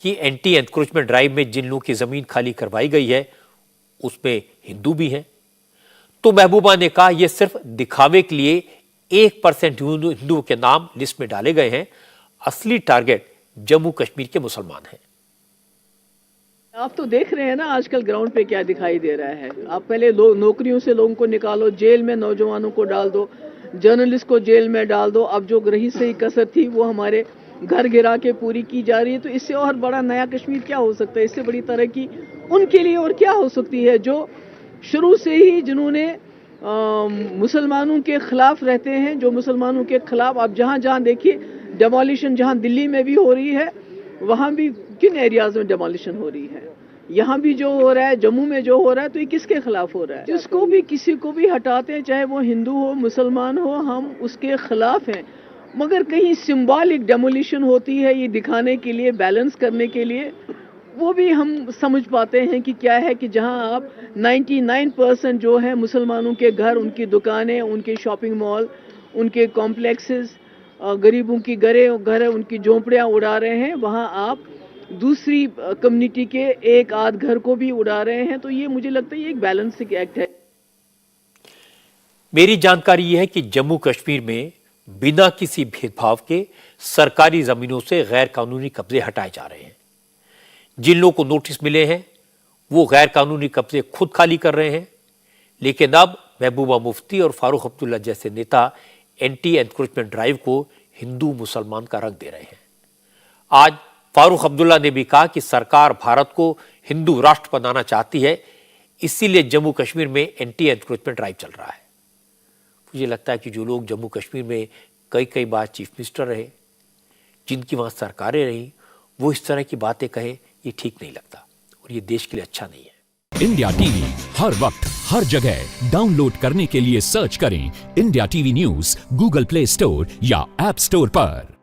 कि एंटी एनक्रोचमेंट ड्राइव में जिन लोगों की जमीन खाली करवाई गई है उसमें हिंदू भी हैं, तो महबूबा ने कहा यह सिर्फ दिखावे के लिए 1% हिंदुओं के नाम लिस्ट में डाले गए हैं, असली टारगेट जम्मू कश्मीर के मुसलमान हैं। आप तो देख रहे हैं ना आजकल ग्राउंड पे क्या दिखाई दे रहा है। आप पहले नौकरियों से लोगों को निकालो, जेल में नौजवानों को डाल दो, जर्नलिस्ट को जेल में डाल दो, अब जो रही सही कसर थी वो हमारे घर गिरा के पूरी की जा रही है। तो इससे और बड़ा नया कश्मीर क्या हो सकता है, इससे बड़ी तरक्की उनके लिए और क्या हो सकती है जो शुरू से ही जिन्होंने मुसलमानों के खिलाफ रहते हैं, जो मुसलमानों के खिलाफ आप जहां जहां देखिए डेमोलिशन, जहां दिल्ली में भी हो रही है वहां भी किन एरियाज में डेमोलिशन हो रही है, यहाँ भी जो हो रहा है, जम्मू में जो हो रहा है, तो ये किसके खिलाफ हो रहा है? जिसको भी किसी को भी हटाते हैं, चाहे वो हिंदू हो मुसलमान हो, हम उसके खिलाफ हैं। मगर कहीं सिंबॉलिक डेमोलिशन होती है ये दिखाने के लिए, बैलेंस करने के लिए, वो भी हम समझ पाते हैं कि क्या है कि जहां आप 99% जो है मुसलमानों के घर, उनकी दुकानें, उनके शॉपिंग मॉल, उनके कॉम्प्लेक्सेस, गरीबों की घर, उनकी झोंपड़ियां उड़ा रहे हैं, वहां आप दूसरी कम्युनिटी के एक आध घर को भी उड़ा रहे हैं। तो ये मुझे लगता है ये एक बैलेंसिंग एक्ट है। मेरी जानकारी यह है कि जम्मू कश्मीर में बिना किसी भेदभाव के सरकारी जमीनों से गैर कानूनी कब्जे हटाए जा रहे हैं। जिन लोगों को नोटिस मिले हैं वो गैर कानूनी कब्जे खुद खाली कर रहे हैं, लेकिन अब महबूबा मुफ्ती और फारूक अब्दुल्ला जैसे नेता एंटी एनक्रोचमेंट ड्राइव को हिंदू मुसलमान का रंग दे रहे हैं। आज फारूक अब्दुल्ला ने भी कहा कि सरकार भारत को हिंदू राष्ट्र बनाना चाहती है, इसीलिए जम्मू कश्मीर में एंटी एनक्रोचमेंट ड्राइव चल रहा है। मुझे लगता है कि जो लोग जम्मू कश्मीर में कई बार चीफ मिनिस्टर रहे, जिनकी वहां सरकारें रही, वो इस तरह की बातें कहें, ये ठीक नहीं लगता और ये देश के लिए अच्छा नहीं है। इंडिया टीवी हर वक्त हर जगह डाउनलोड करने के लिए सर्च करें India TV news Google play store या ऐप स्टोर पर।